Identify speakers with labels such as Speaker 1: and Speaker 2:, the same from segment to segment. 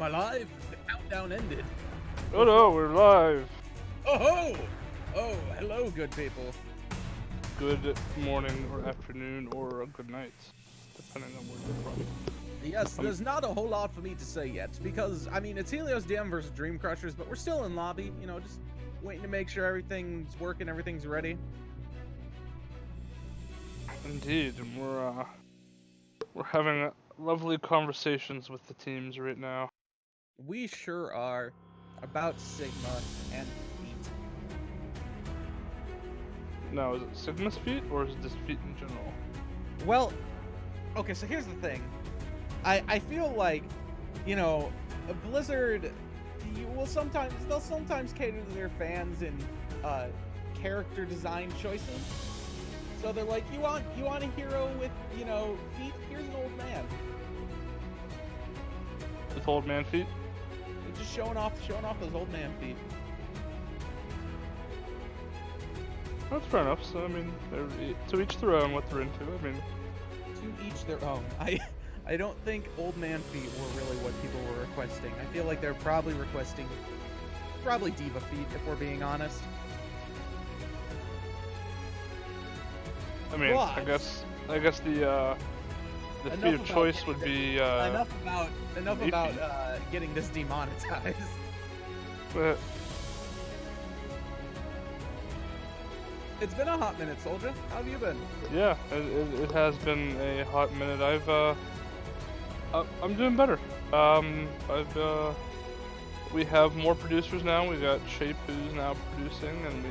Speaker 1: Am I live? The countdown ended.
Speaker 2: Oh no, we're live.
Speaker 1: Oh ho! Oh, hello, good people.
Speaker 2: Good morning or afternoon or good night, depending on where you're from.
Speaker 1: Yes, there's not a whole lot for me to say yet, because, I mean, it's Helios Diem versus Dream Crushers, but we're still in lobby, you know, just waiting to make sure everything's working, everything's ready.
Speaker 2: Indeed, and we're having lovely conversations with the teams right now.
Speaker 1: We sure are about Sigma and Feet.
Speaker 2: Now, is it Sigma's feet or is it just feet in general?
Speaker 1: Well, okay, so here's the thing. I feel like, you know, Blizzard, they'll sometimes cater to their fans in character design choices. So they're like, you want a hero with, you know, feet? Here's an old man.
Speaker 2: With old man feet?
Speaker 1: They're just showing off those old man feet.
Speaker 2: That's fair enough. So I mean, to each their own. What they're into. I mean,
Speaker 1: to each their own. I don't think old man feet were really what people were requesting. I feel like they're probably requesting diva feet, if we're being honest.
Speaker 2: I mean,
Speaker 1: But
Speaker 2: I guess the feet of choice would be
Speaker 1: enough about getting this demonetized. It's been a hot minute, Soldier. How have you been?
Speaker 2: Yeah, it has been a hot minute. I'm doing better. We have more producers now. We got Shape who's now producing, and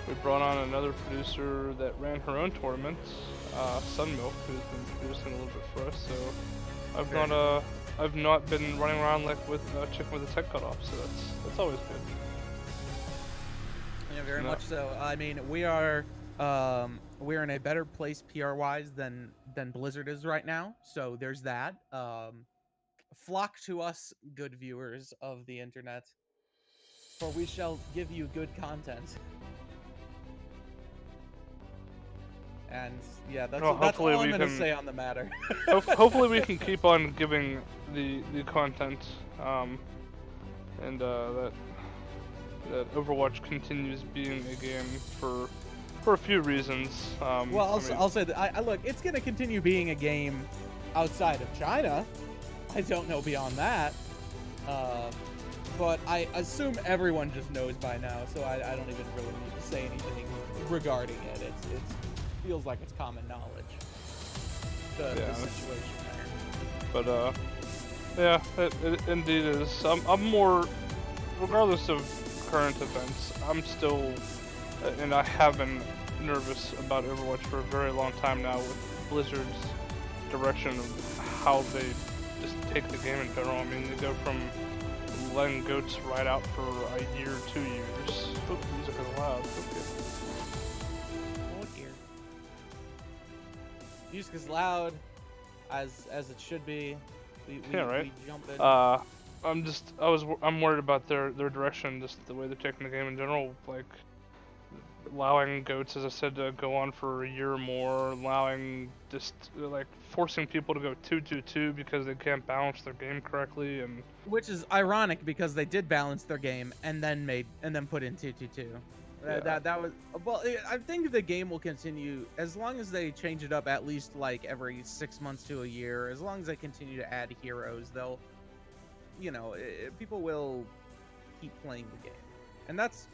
Speaker 2: we brought on another producer that ran her own tournaments, Sunmilk, who's been producing a little bit for us. So I've not been running around like with chicken with a tech cut off. So that's always good.
Speaker 1: Yeah, very much so. I mean, we're in a better place PR-wise than Blizzard is right now. So there's that. Flock to us, good viewers of the internet, for we shall give you good content. And yeah, that's all I'm gonna say on the matter.
Speaker 2: Hopefully we can keep on giving the content, and that Overwatch continues being a game for a few reasons.
Speaker 1: Well, I'll say that I look, it's gonna continue being a game outside of China. I don't know beyond that, but I assume everyone just knows by now, so I don't even really need to say anything regarding it. It feels like it's common knowledge, the situation there.
Speaker 2: But yeah, it indeed is. I'm more, regardless of current events, I'm still, and I have been nervous about Overwatch for a very long time now with Blizzard's direction of how they just take the game in general. I mean, they go from letting goats ride out for a year, 2 years. Oh, the music is loud. Okay.
Speaker 1: Oh dear. Music is loud, as it should be. We jump in.
Speaker 2: I'm worried about their direction, just the way they're taking the game in general, like allowing goats, as I said, to go on for a year or more, allowing just like forcing people to go 2-2-2 because they can't balance their game correctly, and
Speaker 1: which is ironic because they did balance their game and then put in 2-2-2.
Speaker 2: Yeah.
Speaker 1: That was, well, I think the game will continue as long as they change it up at least like every 6 months to a year. As long as they continue to add heroes, they'll, you know, people will keep playing the game. And that's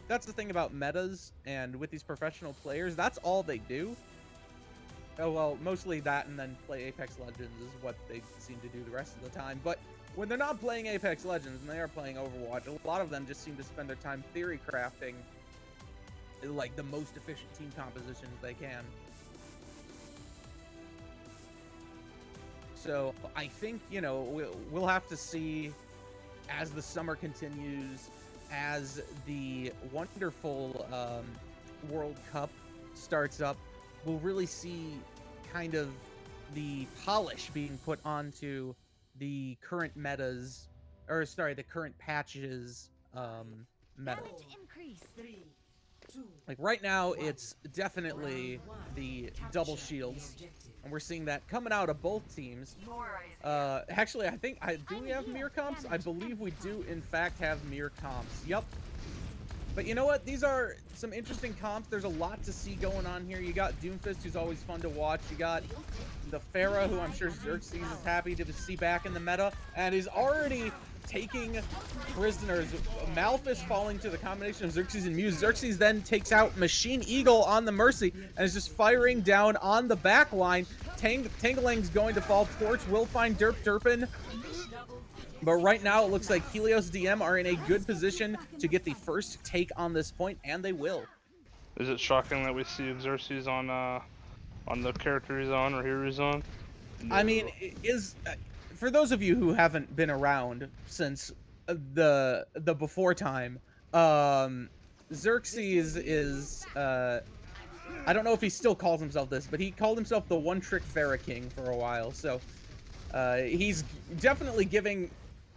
Speaker 1: the thing about metas, and with these professional players, that's all they do. Oh, well, mostly that, and then play Apex Legends is what they seem to do the rest of the time. But when they're not playing Apex Legends and they are playing Overwatch, a lot of them just seem to spend their time theory crafting like the most efficient team compositions they can. So I think, you know, we'll have to see as the summer continues, as the wonderful World Cup starts up, we'll really see kind of the polish being put onto the current metas, or sorry, the current patches meta. Like right now, it's definitely the double shields And we're seeing that coming out of both teams. Actually, do we have mirror comps? I believe we do, in fact, have mirror comps. Yep. But you know what? These are some interesting comps. There's a lot to see going on here. You got Doomfist, who's always fun to watch. You got the Pharah, who I'm sure Xerxes is happy to see back in the meta, and is already taking prisoners. Malphus falling to the combination of Xerxes and Muse. Xerxes then takes out Machine Eagle on the Mercy and is just firing down on the back line. Tangling's going to fall. Porch will find Durpin. But right now, it looks like Helios Diem are in a good position to get the first take on this point, and they will.
Speaker 2: Is it shocking that we see Xerxes on the character he's on or hero he's on?
Speaker 1: No. I mean, for those of you who haven't been around since the before time, Xerxes is I don't know if he still calls himself this, but he called himself the one-trick Pharah King for a while. So he's definitely giving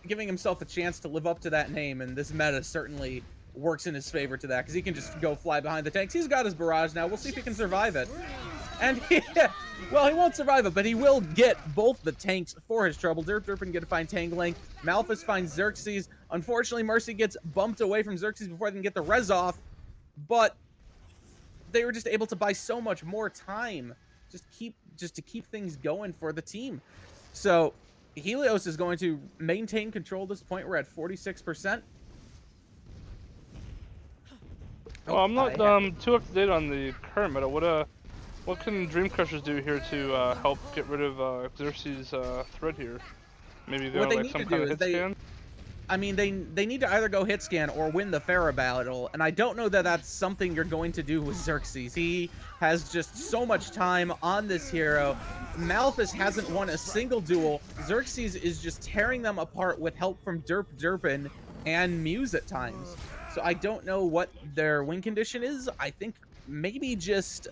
Speaker 1: himself a chance to live up to that name, and this meta certainly works in his favor to that, because he can just go fly behind the tanks. He's got his barrage now. We'll see if he can survive it. And well, he won't survive it, but he will get both the tanks for his trouble. Durpin get to find Tangling. Malphus finds Xerxes. Unfortunately, Mercy gets bumped away from Xerxes before they can get the res off, but they were just able to buy so much more time just to keep things going for the team. So Helios is going to maintain control at this point. We're at 46%.
Speaker 2: Well, I'm not too up to date on the current meta. What can Dream Crushers do here to help get rid of Xerxes' threat here? Maybe go like some kind of hit scan?
Speaker 1: I mean, they need to either go hit scan or win the Pharah battle, and I don't know that that's something you're going to do with Xerxes. He has just so much time on this hero. Malphus hasn't won a single duel. Xerxes is just tearing them apart with help from Durpin and Muse at times. So I don't know what their win condition is. I think maybe just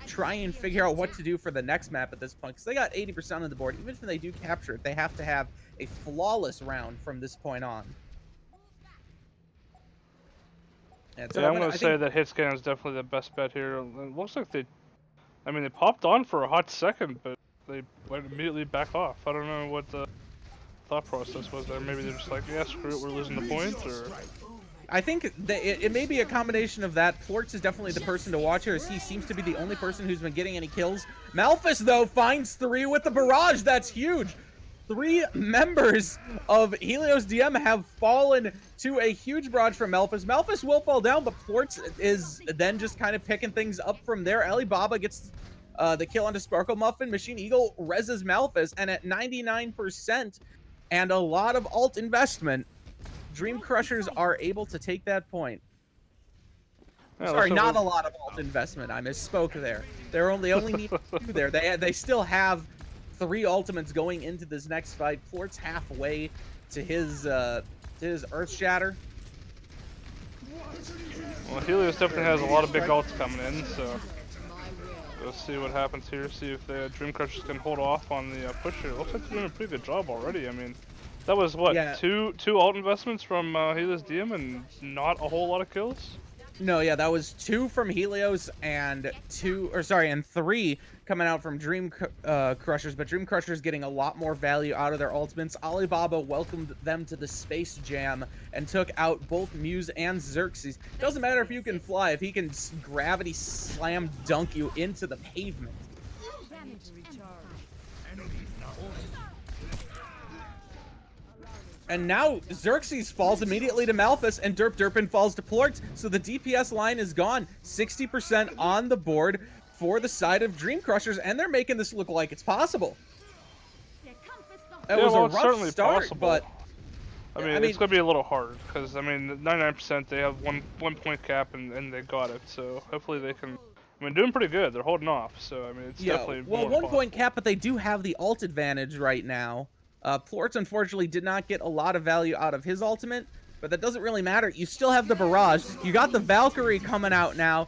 Speaker 1: try and figure out what to do for the next map at this point, because they got 80% of the board. Even if they do capture it, they have to have a flawless round from this point on.
Speaker 2: And so I'm going to say that hit scan is definitely the best bet here. It looks like they popped on for a hot second, but they went immediately back off. I don't know what the thought process was there. Maybe they're just like, yeah, screw it, we're losing the point, or...
Speaker 1: I think that it may be a combination of that. Plortz is definitely the person to watch here, as he seems to be the only person who's been getting any kills. Malphus, though, finds 3 with the barrage. That's huge. 3 members of Helios Diem have fallen to a huge barrage from Malphus. Malphus will fall down, but Plortz is then just kind of picking things up from there. Alibaba gets the kill onto Sparkle Muffin. Machine Eagle reses Malphus, and at 99% and a lot of alt investment, Dream Crushers are able to take that point. Yeah, sorry, not a lot of alt investment. I misspoke there. They only need 2 there. They still have 3 ultimates going into this next fight. Plort's halfway to his Earth Shatter.
Speaker 2: Well, Helios definitely has a lot of big ults coming in, so let's see what happens here. See if the Dream Crushers can hold off on the push here. Looks like they're doing a pretty good job already. I mean, that was what, yeah, two alt investments from Helios Diem and not a whole lot of kills?
Speaker 1: No, yeah, that was 2 from Helios and 3 coming out from Dream Crushers, but Dream Crushers getting a lot more value out of their ultimates. Alibaba welcomed them to the Space Jam and took out both Muse and Xerxes. Doesn't matter if you can fly, if he can gravity slam dunk you into the pavement. And now Xerxes falls immediately to Malphus, and Durpin falls to Plortz, so the DPS line is gone. 60% on the board for the side of Dream Crushers, and they're making this look like it's possible. It was a rough start, possible. But...
Speaker 2: I mean, it's going to be a little hard, because, I mean, 99% they have one point cap, and they got it, so hopefully they can... I mean, doing pretty good. They're holding off, so, I mean, it's definitely more
Speaker 1: 1 point cap, but they do have the ult advantage right now. Plortz, unfortunately, did not get a lot of value out of his ultimate, but that doesn't really matter. You still have the barrage. You got the Valkyrie coming out now.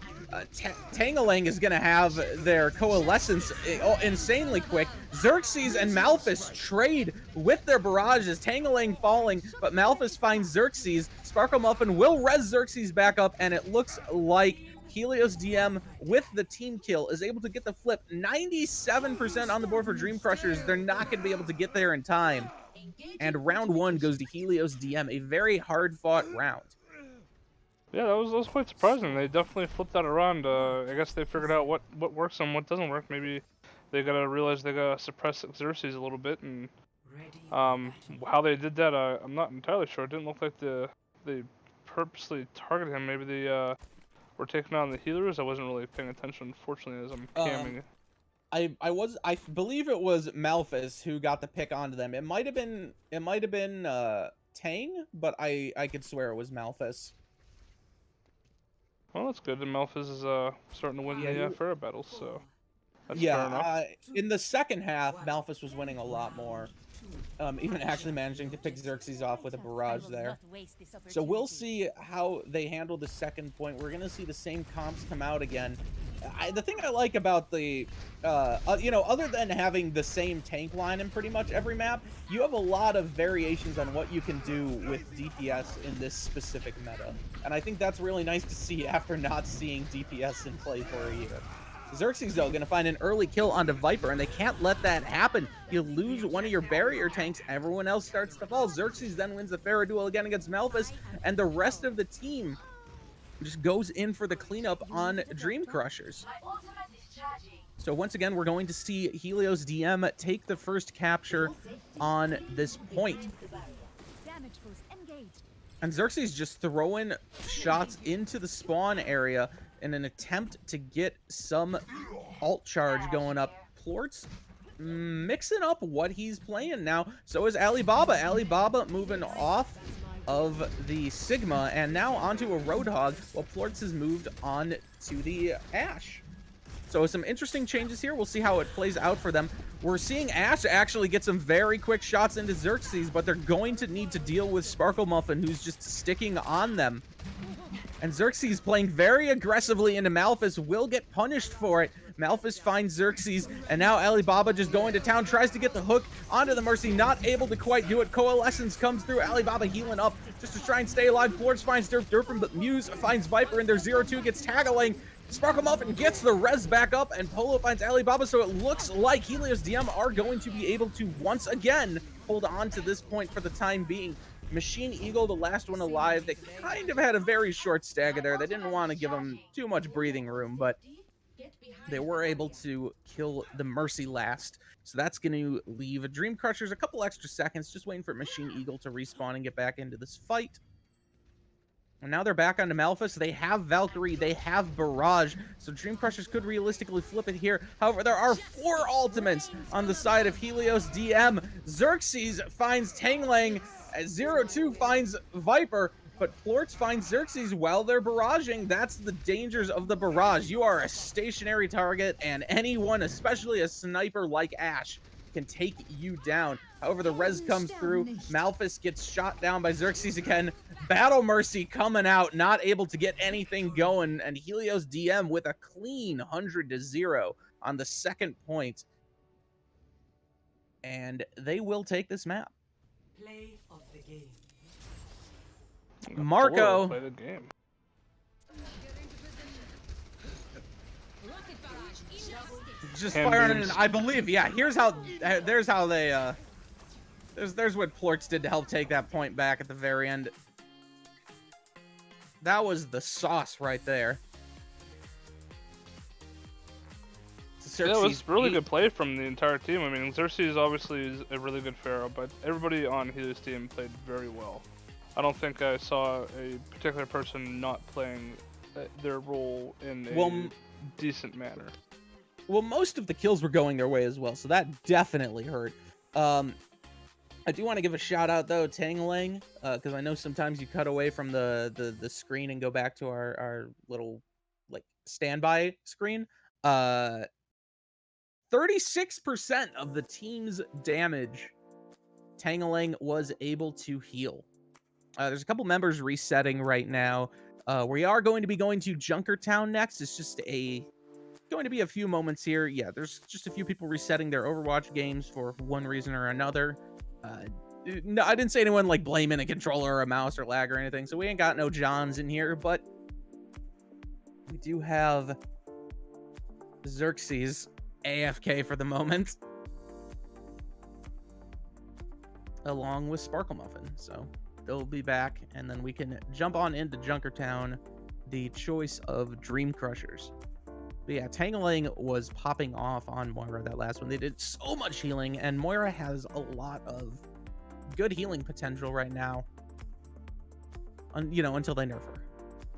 Speaker 1: Tangalang is going to have their coalescence insanely quick. Xerxes and Malphus trade with their barrages. Tangalang falling, but Malphus finds Xerxes. Sparkle Muffin will res Xerxes back up, and it looks like Helios DM with the team kill is able to get the flip. 97% on the board for Dream Crushers. They're not going to be able to get there in time. And round 1 goes to Helios DM, a very hard-fought round.
Speaker 2: Yeah, that was quite surprising. They definitely flipped that around. I guess they figured out what works and what doesn't work. Maybe they gotta realize they gotta suppress Xerxes a little bit, and how they did that, I'm not entirely sure. It didn't look like they purposely targeted him. Maybe they were taking on the healers. I wasn't really paying attention, unfortunately, as I'm camming.
Speaker 1: I believe it was Malphus who got the pick onto them. It might have been Tang, but I could swear it was Malphus.
Speaker 2: Well, that's good. And Malphus is starting to win the Pharaoh battles, so that's fair enough.
Speaker 1: In the second half, Malphus was winning a lot more. Even actually managing to pick Xerxes off with a barrage there. So we'll see how they handle the second point. We're going to see the same comps come out again. The thing I like about the, other than having the same tank line in pretty much every map, you have a lot of variations on what you can do with DPS in this specific meta. And I think that's really nice to see after not seeing DPS in play for a year. Xerxes, though, going to find an early kill onto Viper, and they can't let that happen. You lose one of your barrier tanks, everyone else starts to fall. Xerxes then wins the Pharaoh duel again against Malphus, and the rest of the team just goes in for the cleanup on Dream Crushers. So once again, we're going to see Helios DM take the first capture on this point. And Xerxes just throwing shots into the spawn area in an attempt to get some alt charge going up. Plort's mixing up what he's playing now. So is Alibaba. Alibaba moving off of the Sigma and now onto a Roadhog, while Plort's has moved on to the Ashe. So some interesting changes here. We'll see how it plays out for them. We're seeing Ashe actually get some very quick shots into Xerxes, but they're going to need to deal with Sparkle Muffin, who's just sticking on them. And Xerxes playing very aggressively into Malphus will get punished for it. Malphus finds Xerxes, and now Alibaba just going to town, tries to get the hook onto the Mercy, not able to quite do it. Coalescence comes through, Alibaba healing up just to try and stay alive. Plort's finds Durfin, but Muse finds Viper in their 0-2, gets taggling. Sparkle Muffin gets the res back up, and Polo finds Alibaba, so it looks like Helios DM are going to be able to once again hold on to this point for the time being. Machine Eagle, the last one alive, they kind of had a very short stagger there. They didn't want to give him too much breathing room, but they were able to kill the Mercy last. So that's going to leave Dream Crushers a couple extra seconds, just waiting for Machine Eagle to respawn and get back into this fight. And now they're back onto Malphus. They have Valkyrie. They have Barrage. So Dream Crushers could realistically flip it here. However, there are 4 ultimates on the side of Helios DM. Xerxes finds Tanglang. 0-2 finds Viper. But Plort's finds Xerxes while they're barraging. That's the dangers of the barrage. You are a stationary target, and anyone, especially a sniper like Ashe, can take you down. However, the res comes through. Malphus gets shot down by Xerxes again. Battle Mercy coming out, not able to get anything going, and Helios DM with a clean 100-0 on the second point. And they will take this map.
Speaker 3: Play of the game.
Speaker 1: Marco.
Speaker 2: Play the game.
Speaker 1: Just firing it, I believe. Yeah, there's how they there's what Plort's did to help take that point back at the very end. That was the sauce right there.
Speaker 2: Yeah, it was really good play from the entire team. I mean, Xerxes obviously is a really good Pharaoh, but everybody on Helios team played very well. I don't think I saw a particular person not playing their role in a decent manner.
Speaker 1: Well, most of the kills were going their way as well, so that definitely hurt. I do want to give a shout out though, Tanglang, because I know sometimes you cut away from the screen and go back to our little like standby screen. 36% of the team's damage, Tangling was able to heal. There's a couple members resetting right now. We are going to be going to Junkertown next. It's just going to be a few moments here. Yeah, there's just a few people resetting their Overwatch games for one reason or another. No, I didn't say anyone like blaming a controller or a mouse or lag or anything, so we ain't got no Johns in here, but we do have Xerxes AFK for the moment, along with Sparkle Muffin. So they'll be back, and then we can jump on into Junkertown, the choice of Dream Crushers. But yeah, Tangling was popping off on Moira that last one. They did so much healing, and Moira has a lot of good healing potential right now. You know, until they nerf her.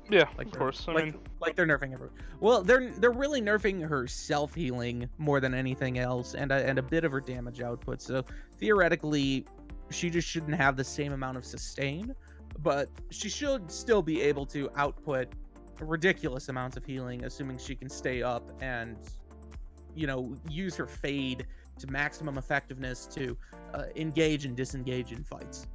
Speaker 2: Yeah,
Speaker 1: Like
Speaker 2: of course. I mean,
Speaker 1: like they're nerfing everyone. Well, they're really nerfing her self healing more than anything else, and a bit of her damage output. So theoretically, she just shouldn't have the same amount of sustain, but she should still be able to output ridiculous amounts of healing, assuming she can stay up and, you know, use her fade to maximum effectiveness to engage and disengage in fights.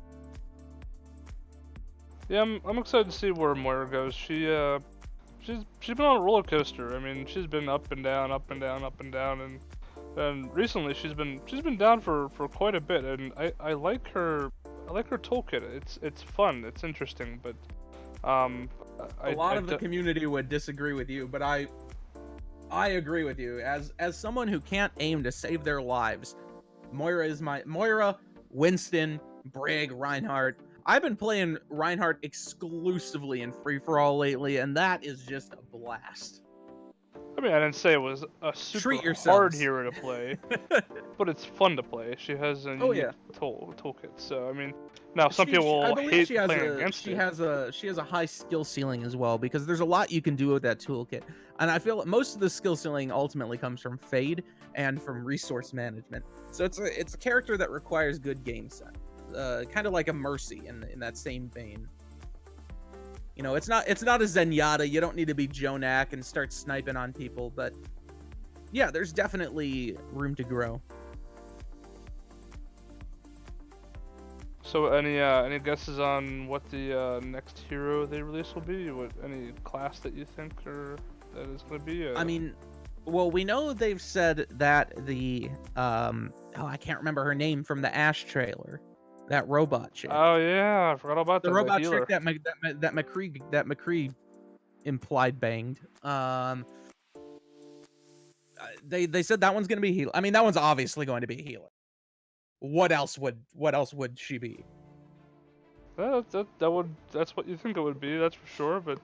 Speaker 2: yeah, I'm excited to see where Moira goes. She's been on a roller coaster. I mean, she's been up and down, up and down, up and down, and recently she's been down for quite a bit. And I like her toolkit. It's fun. It's interesting, but
Speaker 1: a lot of the community would disagree with you, but I agree with you. As someone who can't aim to save their lives, Moira, Winston, Brig, Reinhardt. I've been playing Reinhardt exclusively in free-for-all lately, and that is just a blast.
Speaker 2: I mean, I didn't say it was a super
Speaker 1: Treat
Speaker 2: hard
Speaker 1: yourselves.
Speaker 2: hero to play, but it's fun to play. She has a unique toolkit. So I mean, now some people will hate playing against it.
Speaker 1: She has a high skill ceiling as well, because there's a lot you can do with that toolkit, and I feel most of the skill ceiling ultimately comes from fade and from resource management. So it's a character that requires good game sense, kind of like a Mercy in that same vein. You know, it's not a Zenyatta. You don't need to be Jonak and start sniping on people, but yeah, there's definitely room to grow.
Speaker 2: So any guesses on what the next hero they release will be? Any class that you think that is going to be?
Speaker 1: I mean, well, we know they've said that the I can't remember her name from the Ash trailer. That robot chick.
Speaker 2: Oh yeah, I forgot about
Speaker 1: the
Speaker 2: that.
Speaker 1: robot
Speaker 2: the
Speaker 1: chick that McCree implied banged. They said that one's gonna be healer. I mean, that one's obviously going to be a healer. What else would she be?
Speaker 2: That's what you think it would be. That's for sure. But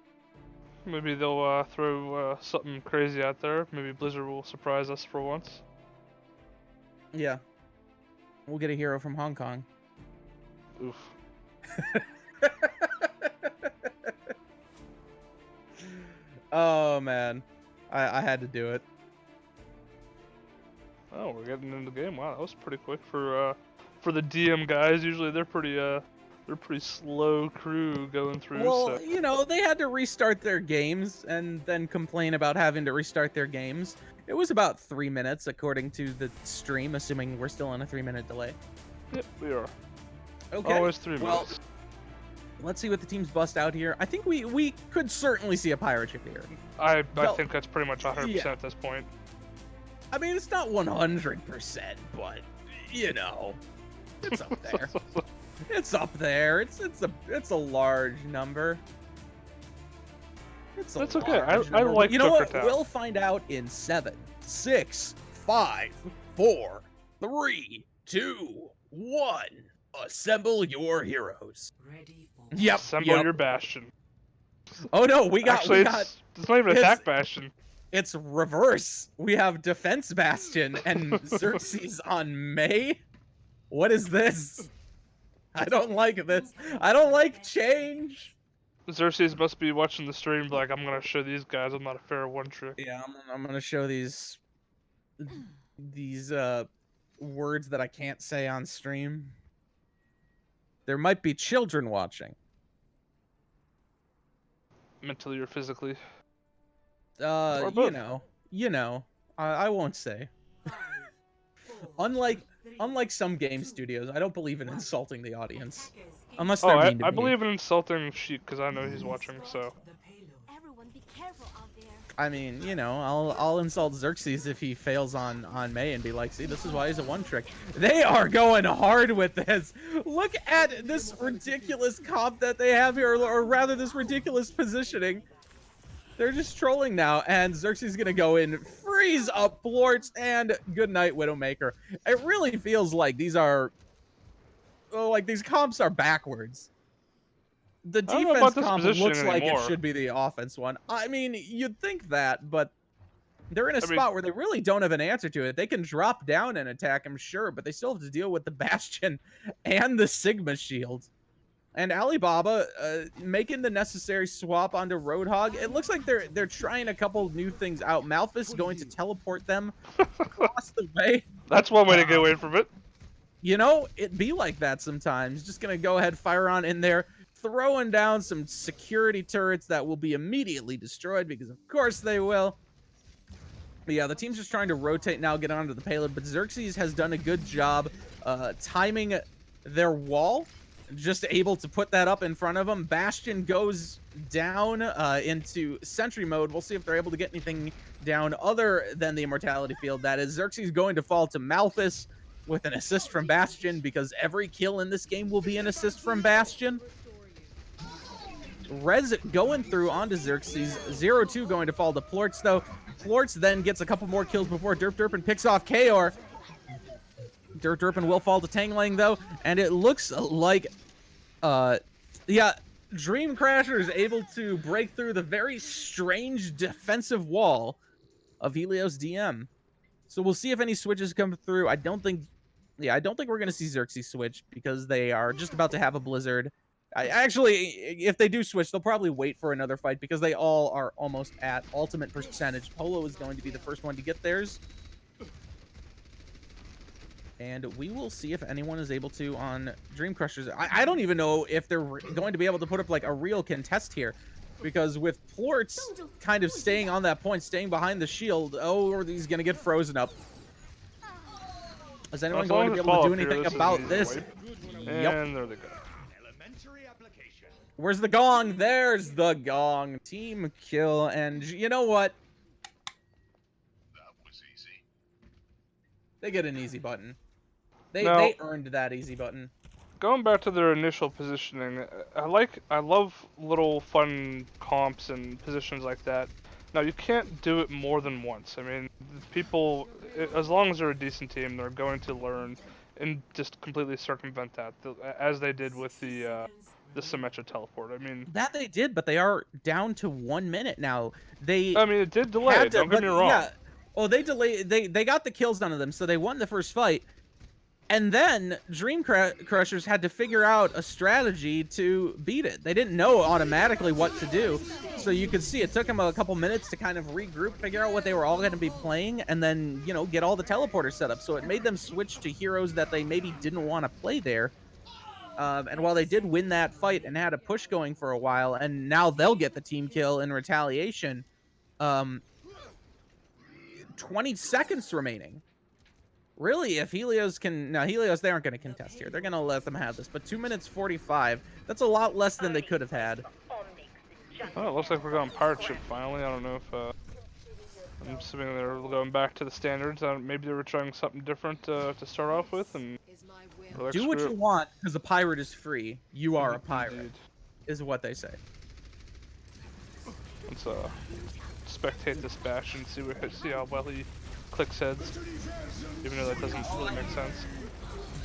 Speaker 2: maybe they'll throw something crazy out there. Maybe Blizzard will surprise us for once.
Speaker 1: Yeah, we'll get a hero from Hong Kong.
Speaker 2: Oof.
Speaker 1: Oh man, I had to do it.
Speaker 2: Oh, we're getting into the game. Wow, that was pretty quick for the Diem guys. Usually they're pretty slow crew going through.
Speaker 1: Well,
Speaker 2: so.
Speaker 1: you know, they had to restart their games and then complain about having to restart their games. It was about 3 minutes according to the stream, assuming we're still on a 3-minute delay.
Speaker 2: Yep, we are.
Speaker 1: Okay.
Speaker 2: Always 3 minutes.
Speaker 1: Well, let's see what the teams bust out here. I think we could certainly see a pirate ship here.
Speaker 2: I think that's pretty much 100% at this point.
Speaker 1: I mean, it's not 100%, but you know, it's up there. It's up there. It's a large number.
Speaker 2: That's okay. I like.
Speaker 1: You know what?
Speaker 2: Town.
Speaker 1: We'll find out in 7, 6, 5, 4, 3, 2, 1. Assemble your heroes.
Speaker 3: Ready for
Speaker 1: Yep.
Speaker 2: Assemble your bastion.
Speaker 1: Oh no, we got.
Speaker 2: It's not even attack bastion.
Speaker 1: It's reverse. We have defense bastion and Xerxes on May. What is this? I don't like this. I don't like change.
Speaker 2: Xerxes must be watching the stream like, I'm gonna show these guys I'm not a fair one trick.
Speaker 1: Yeah, I'm gonna show these words that I can't say on stream. There might be children watching.
Speaker 2: Mentally or physically.
Speaker 1: You know, I won't say.
Speaker 3: 5, 4,
Speaker 1: Unlike some game studios, I don't believe in insulting the audience. Unless
Speaker 2: Oh,
Speaker 1: they're mean to
Speaker 2: I
Speaker 1: me.
Speaker 2: believe in insulting Sheik because I know he's watching. So.
Speaker 4: Everyone be careful out there.
Speaker 1: I mean, you know, I'll insult Xerxes if he fails on May and be like, see, this is why he's a one trick. They are going hard with this. Look at this ridiculous comp that they have here, or rather this ridiculous positioning. They're just trolling now, and Xerxes gonna go in, freeze up Plorts, and good night, Widowmaker. It really feels like these are, like these comps are backwards. The
Speaker 2: I don't know
Speaker 1: defense
Speaker 2: about this
Speaker 1: comp
Speaker 2: positioning
Speaker 1: looks like it
Speaker 2: anymore.
Speaker 1: should be the offense one. I mean, you'd think that, but they're in a
Speaker 2: I mean-
Speaker 1: spot where they really don't have an answer to it. They can drop down and attack him, sure, but they still have to deal with the Bastion and the Sigma Shield. And Alibaba making the necessary swap onto Roadhog. It looks like they're trying a couple new things out. Malphus going to teleport them across the way.
Speaker 2: That's one way to get away from it.
Speaker 1: You know, it be like that sometimes. Just gonna go ahead, fire on in there, throwing down some security turrets that will be immediately destroyed because of course they will. But yeah, the team's just trying to rotate now, get onto the payload, but Xerxes has done a good job timing their wall, just able to put that up in front of them. Bastion goes down into sentry mode. We'll see if they're able to get anything down other than the immortality field. That is Xerxes going to fall to Malphus with an assist from Bastion, because every kill in this game will be an assist from Bastion. Rez going through onto Xerxes. 0-2 going to fall to Plorts, though. Plorts then gets a couple more kills before Durpin picks off Kaor. Durpin will fall to Tangling, though, and it looks like, yeah, Dream Crasher is able to break through the very strange defensive wall of Helios Diem. So we'll see if any switches come through. I don't think we're going to see Xerxes switch because they are just about to have a blizzard. Actually, if they do switch, they'll probably wait for another fight because they all are almost at ultimate percentage. Polo is going to be the first one to get theirs. And we will see if anyone is able to on Dream Crushers. I don't even know if they're going to be able to put up like a real contest here. Because with Plorts kind of staying on that point, staying behind the shield, or he's going to get frozen up. Is anyone going to be able to do anything about this?
Speaker 2: And
Speaker 1: Yep.
Speaker 2: there they go.
Speaker 1: Where's the gong? There's the gong. Team kill. And you know what?
Speaker 5: That was easy.
Speaker 1: They get an easy button. They earned that easy button.
Speaker 2: Going back to their initial positioning, I love little fun comps and positions like that. Now you can't do it more than once. I mean, people, as long as they're a decent team, they're going to learn and just completely circumvent that, as they did with the Symmetra teleport. I mean,
Speaker 1: That they did, but they are down to 1 minute now.
Speaker 2: I mean, it did delay. Don't get me wrong.
Speaker 1: Yeah. Oh, they delayed. They got the kills on them, so they won the first fight. And then Dream Crushers had to figure out a strategy to beat it. They didn't know automatically what to do. So you could see it took them a couple minutes to kind of regroup, figure out what they were all going to be playing, and then, you know, get all the teleporters set up. So it made them switch to heroes that they maybe didn't want to play there. And while they did win that fight and had a push going for a while, and now they'll get the team kill in retaliation, 20 seconds remaining. Really, if Helios can... Now, Helios, they aren't going to contest here. They're going to let them have this. But 2 minutes 45, that's a lot less than they could have had.
Speaker 2: Oh, it looks like we're going pirate ship finally. I don't know if... I'm assuming they're going back to the standards. Maybe they were trying something different to start off with. And like,
Speaker 1: Do what
Speaker 2: screw
Speaker 1: you
Speaker 2: it.
Speaker 1: want, because a pirate is free. You are a pirate,
Speaker 2: Indeed.
Speaker 1: is what they say.
Speaker 2: Let's spectate this bash and see how well he clicks heads, even though that doesn't really make sense.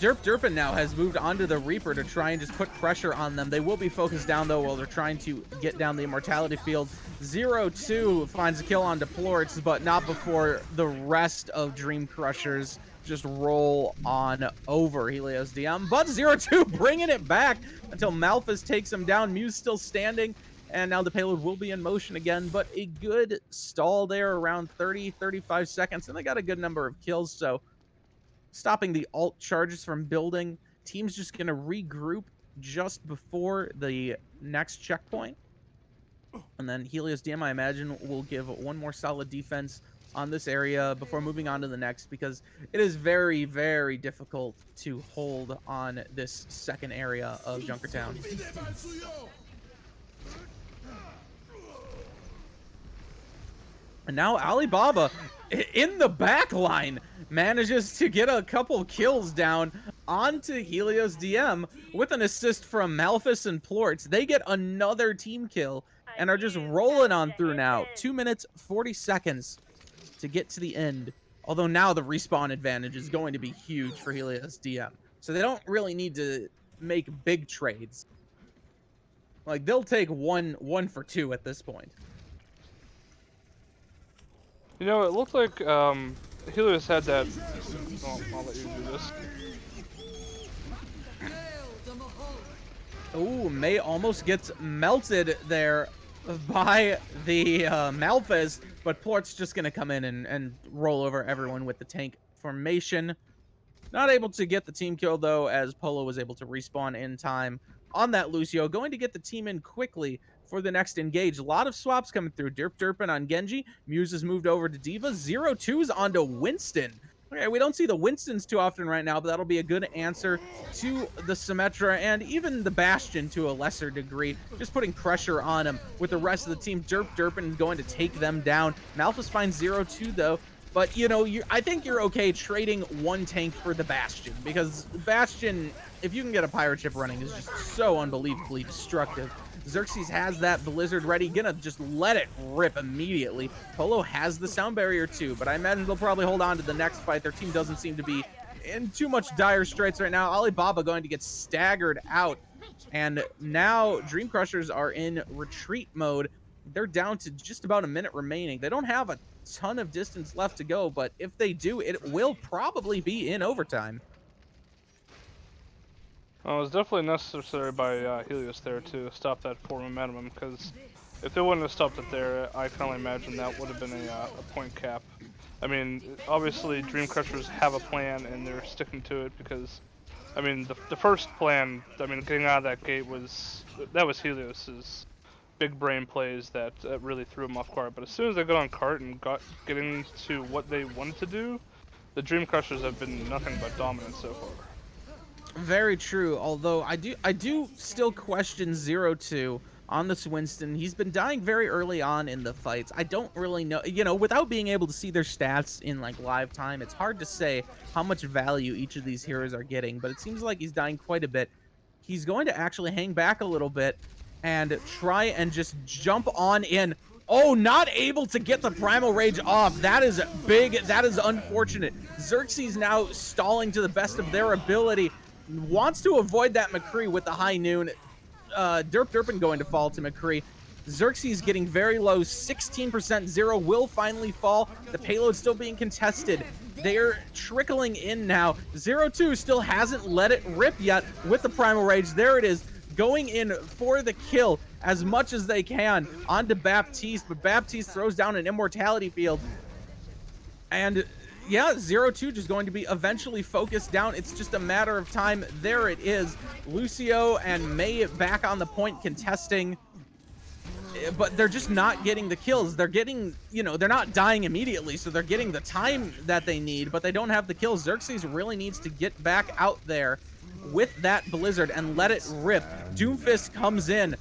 Speaker 1: Durpin now has moved onto the Reaper to try and just put pressure on them. They will be focused down, though, while they're trying to get down the immortality field. 0-2 finds a kill on Plorts, but not before the rest of Dream Crushers just roll on over Helios Diem. But 0-2 bringing it back until Malphus takes him down. Mew's still standing. And now the payload will be in motion again, but a good stall there, around 30-35 seconds, and they got a good number of kills, so stopping the alt charges from building. Team's just going to regroup just before the next checkpoint. And then Helios Diem, I imagine, will give one more solid defense on this area before moving on to the next, because it is very, very difficult to hold on this second area of Junkertown. And now Alibaba, in the back line, manages to get a couple kills down onto Helios Diem with an assist from Malphus and Plorts. They get another team kill and are just rolling on through now. 2 minutes, 40 seconds to get to the end. Although now the respawn advantage is going to be huge for Helios Diem. So they don't really need to make big trades. Like, they'll take one for two at this point.
Speaker 2: You know, it looked like Helios had that. Oh, I'll let you do this.
Speaker 1: Ooh, May almost gets melted there by the Malphas, but Plort's just going to come in and roll over everyone with the tank formation. Not able to get the team kill, though, as Polo was able to respawn in time on that Lucio. Going to get the team in quickly for the next engage. A lot of swaps coming through. Derpin on Genji. Muse has moved over to Diva. 0-2's onto Winston. Okay, we don't see the Winstons too often right now, but that'll be a good answer to the Symmetra and even the Bastion to a lesser degree. Just putting pressure on him with the rest of the team. Derpin is going to take them down. Malphas finds 0-2, though. But, you know, I think you're okay trading one tank for the Bastion, because Bastion, if you can get a pirate ship running, is just so unbelievably destructive. Xerxes has that Blizzard ready, gonna just let it rip immediately. Polo has the sound barrier too, but I imagine they'll probably hold on to the next fight. Their team doesn't seem to be in too much dire straits right now. Alibaba going to get staggered out, and now Dream Crushers are in retreat mode. They're down to just about a minute remaining. They don't have a ton of distance left to go, but if they do, it will probably be in overtime.
Speaker 2: Well, it was definitely necessary by Helios there to stop that forward momentum, because if they wouldn't have stopped it there, I can only imagine that would have been a point cap. I mean, obviously Dream Crushers have a plan and they're sticking to it, because, I mean, the first plan, I mean, getting out of that gate was Helios's big brain plays that really threw them off guard. But as soon as they got on cart and getting to what they wanted to do, the Dream Crushers have been nothing but dominant so far.
Speaker 1: Very true. Although I do still question 0-2 on this Winston. He's been dying very early on in the fights. I don't really know, you know, without being able to see their stats in like live time, it's hard to say how much value each of these heroes are getting, but it seems like he's dying quite a bit. He's going to actually hang back a little bit and try and just jump on in. Oh, not able to get the Primal Rage off. That is big. That is unfortunate. Xerxes now stalling to the best of their ability. Wants to avoid that McCree with the high noon. Derpin going to fall to McCree. Xerxes getting very low. 16%. Zero will finally fall. The payload still being contested. They're trickling in now. 0-2 still hasn't let it rip yet with the Primal Rage. There it is. Going in for the kill as much as they can onto Baptiste, but Baptiste throws down an Immortality Field. And yeah, 0-2 just going to be eventually focused down. It's just a matter of time. There it is. Lucio and May back on the point contesting, but they're just not getting the kills. They're getting, you know, they're not dying immediately, so they're getting the time that they need, but they don't have the kills. Xerxes really needs to get back out there with that Blizzard and let it rip. Doomfist comes in.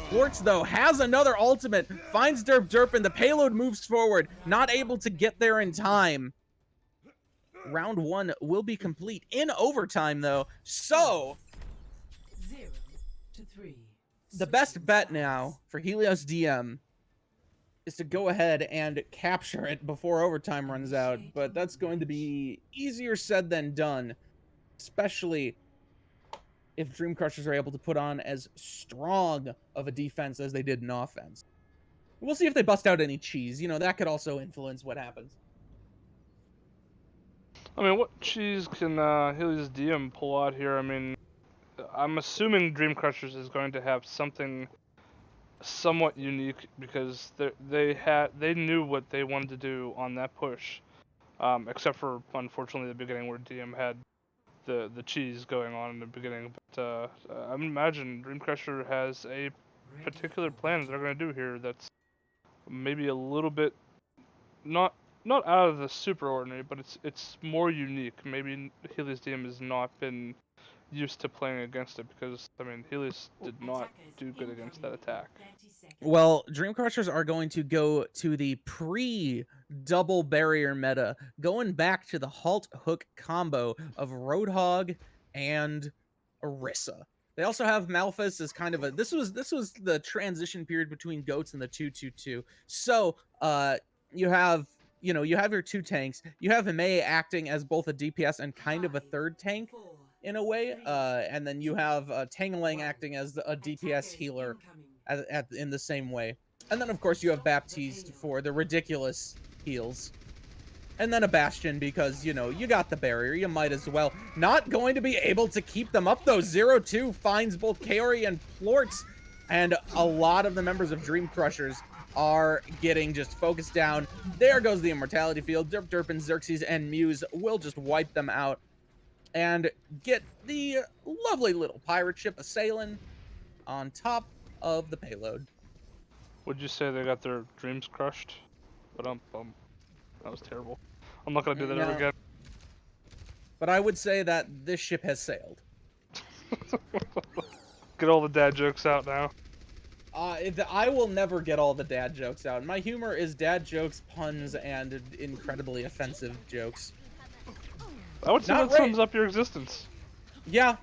Speaker 1: Quartz, though, has another ultimate, finds Derpin. The payload moves forward, not able to get there in time. Round one will be complete in overtime, though. So,
Speaker 3: 0-3.
Speaker 1: the best bet now for Helios Diem is to go ahead and capture it before overtime runs out, but that's going to be easier said than done, especially if Dream Crushers are able to put on as strong of a defense as they did in offense. We'll see if they bust out any cheese. You know, that could also influence what happens.
Speaker 2: I mean, what cheese can Helios Diem pull out here? I mean, I'm assuming Dream Crushers is going to have something somewhat unique, because they knew what they wanted to do on that push, except for unfortunately the beginning where Diem had the cheese going on in the beginning. But I imagine Dream Crusher has a particular plan that they're going to do here that's maybe a little bit not out of the super ordinary, but it's more unique. Maybe Helios Diem has not been used to playing against it, because I mean Helios did not do good against that attack.
Speaker 1: Well, Dream Crushers are going to go to the pre-double barrier meta, going back to the halt hook combo of Roadhog and Orisa. They also have Malphus as kind of a this was the transition period between goats and the 2-2-2. So you have you have your two tanks. You have Mei acting as both a DPS and kind of a third tank in a way. And then you have Tangling acting as a DPS healer in the same way. And then of course you have Baptiste for the ridiculous heals. And then a Bastion because, you got the barrier. You might as well. Not going to be able to keep them up, though. 0-2 finds both Kaori and Plorts. And a lot of the members of Dream Crushers are getting just focused down. There goes the Immortality Field. Derp Derp and Xerxes and Muse will just wipe them out. And get the lovely little pirate ship assailing on top of the payload.
Speaker 2: Would you say they got their dreams crushed? But that was terrible. I'm not gonna do that ever again.
Speaker 1: But I would say that this ship has sailed.
Speaker 2: Get all the dad jokes out now.
Speaker 1: I will never get all the dad jokes out. My humor is dad jokes, puns, and incredibly offensive jokes.
Speaker 2: I would say that sums up your existence.
Speaker 1: Yeah.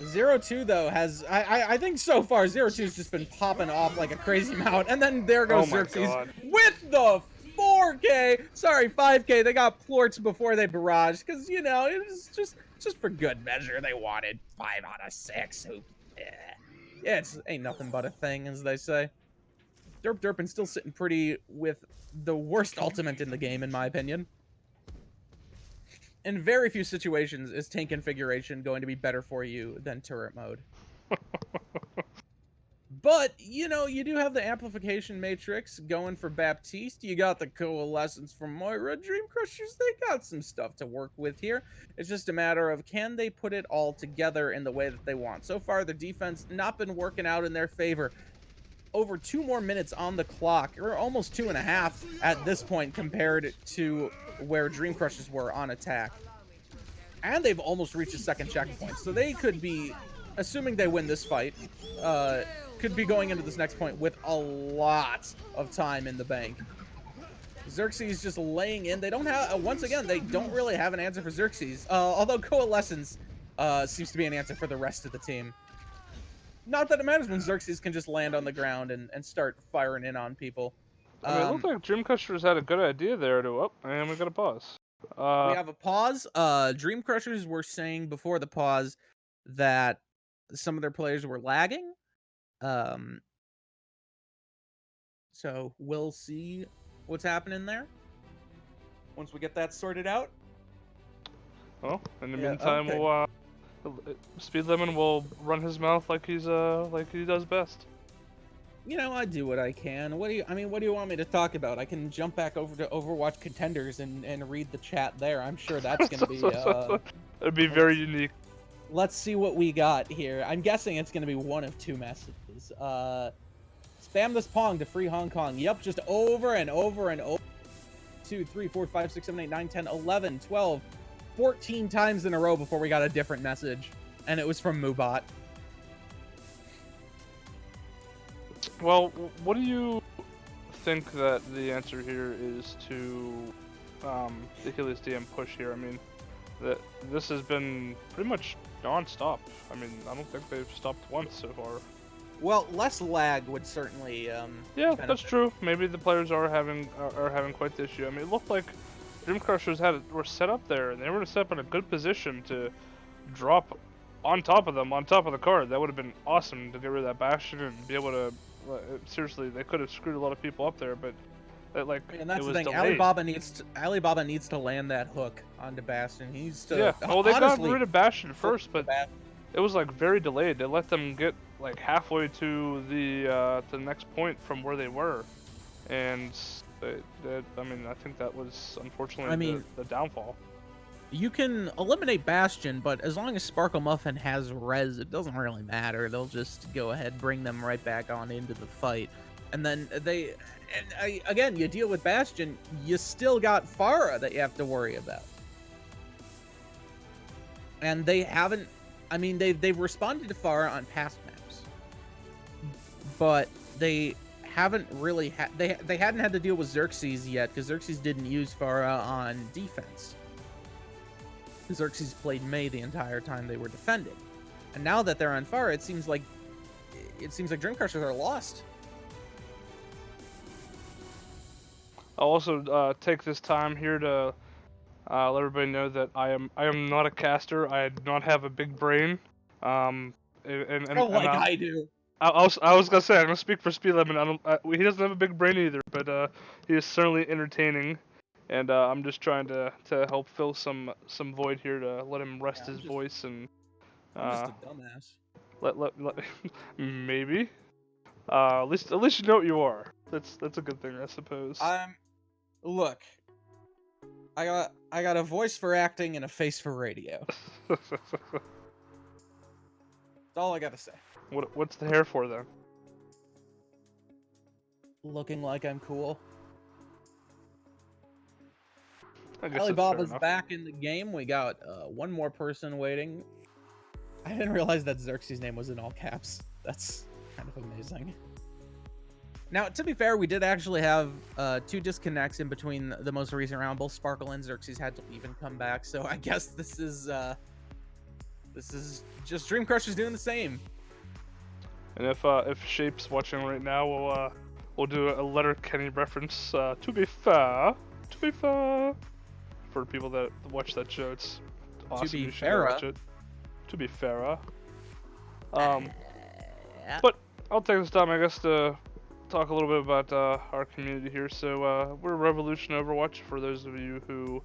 Speaker 1: 0-2 though has I think so far 0-2's just been popping off like a crazy amount, and then there goes Xerxes with the 4K. Sorry, 5K. They got Plorts before they barraged because it was just for good measure. They wanted 5 out of 6. Yeah, it's ain't nothing but a thing, as they say. Derp Derpin still sitting pretty with the worst ultimate in the game, in my opinion. In very few situations is tank configuration going to be better for you than turret mode. But, you do have the amplification matrix going for Baptiste. You got the coalescence from Moira. Dream Crushers, they got some stuff to work with here. It's just a matter of can they put it all together in the way that they want. So far, the defense not been working out in their favor. Over 2 more minutes on the clock, or almost 2.5 at this point compared to where Dream Crushers were on attack. And they've almost reached a second checkpoint. So they could be, assuming they win this fight, could be going into this next point with a lot of time in the bank. Xerxes just laying in. They don't have, once again, they don't really have an answer for Xerxes. Although Coalescence seems to be an answer for the rest of the team. Not that it matters when Xerxes can just land on the ground and start firing in on people.
Speaker 2: I mean, it looked like Dream Crushers had a good idea there to, and we got a pause.
Speaker 1: We have a pause. Dream Crushers were saying before the pause that some of their players were lagging. So we'll see what's happening there once we get that sorted out.
Speaker 2: Well, in the meantime, we'll Speed Lemon will run his mouth like he does best.
Speaker 1: I do what I can. What do you want me to talk about? I can jump back over to Overwatch Contenders and read the chat there. I'm sure that's gonna be
Speaker 2: it'd be very unique.
Speaker 1: Let's see what we got here. I'm guessing it's gonna be one of 2 messages. Spam this Pong to free Hong Kong. Yep, just over and over and over. 2, 3, 4, 5, 6, 7, 8, 9, 10, 11, 12, 14 times in a row before we got a different message. And it was from Mubot.
Speaker 2: Well, what do you think that the answer here is to the Helios Diem push here? I mean, this has been pretty much non-stop. I mean, I don't think they've stopped once so far.
Speaker 1: Well, less lag would certainly
Speaker 2: yeah, that's true. Maybe the players are having quite the issue. I mean, it looked like Dream Crushers were set up there, and they were set up in a good position to drop on top of them, on top of the card. That would have been awesome to get rid of that Bastion and be able to. Seriously, they could have screwed a lot of people up there, but
Speaker 1: and that's the thing.
Speaker 2: Delayed.
Speaker 1: Alibaba needs to land that hook onto Bastion. He needs to.
Speaker 2: Yeah. Well, they got rid of Bastion first, but it was very delayed. They let them get halfway to the next point from where they were, and I mean, I think that was unfortunately the downfall.
Speaker 1: You can eliminate Bastion, but as long as Sparkle Muffin has res, it doesn't really matter. They'll just go ahead, bring them right back on into the fight. And then again, you deal with Bastion, you still got Pharah that you have to worry about. And they haven't, they've responded to Pharah on past maps. But they haven't really, they hadn't had to deal with Xerxes yet, because Xerxes didn't use Pharah on defense. Xerxes played Mei the entire time they were defended. And now that they're on fire, it seems like Dream Crushers are lost.
Speaker 2: I'll also take this time here to let everybody know that I am not a caster. I do not have a big brain.
Speaker 1: I do.
Speaker 2: I was gonna say I'm gonna speak for Speed Lemon. He doesn't have a big brain either, but he is certainly entertaining, and I'm just trying to help fill some void here to let him rest his voice and.
Speaker 1: I'm just a dumbass.
Speaker 2: Let maybe. At least you know what you are. That's a good thing, I suppose.
Speaker 1: Look. I got a voice for acting and a face for radio. That's all I gotta say.
Speaker 2: What's the hair for then?
Speaker 1: Looking like I'm cool.
Speaker 2: I guess
Speaker 1: Alibaba's back in the game. We got one more person waiting. I didn't realize that Xerxes' name was in all caps. That's kind of amazing. Now, to be fair, we did actually have 2 disconnects in between the most recent round. Both Sparkle and Xerxes had to leave and come back, so I guess this is just Dream Crushers doing the same. And
Speaker 2: if Shape's watching right now, we'll do a Letter Kenny reference. To be fair, for people that watch that show, it's awesome.
Speaker 1: To be
Speaker 2: you should
Speaker 1: fair,
Speaker 2: watch it. To be fair, but I'll take this time, I guess, to talk a little bit about our community here. So we're Revolution Overwatch. For those of you who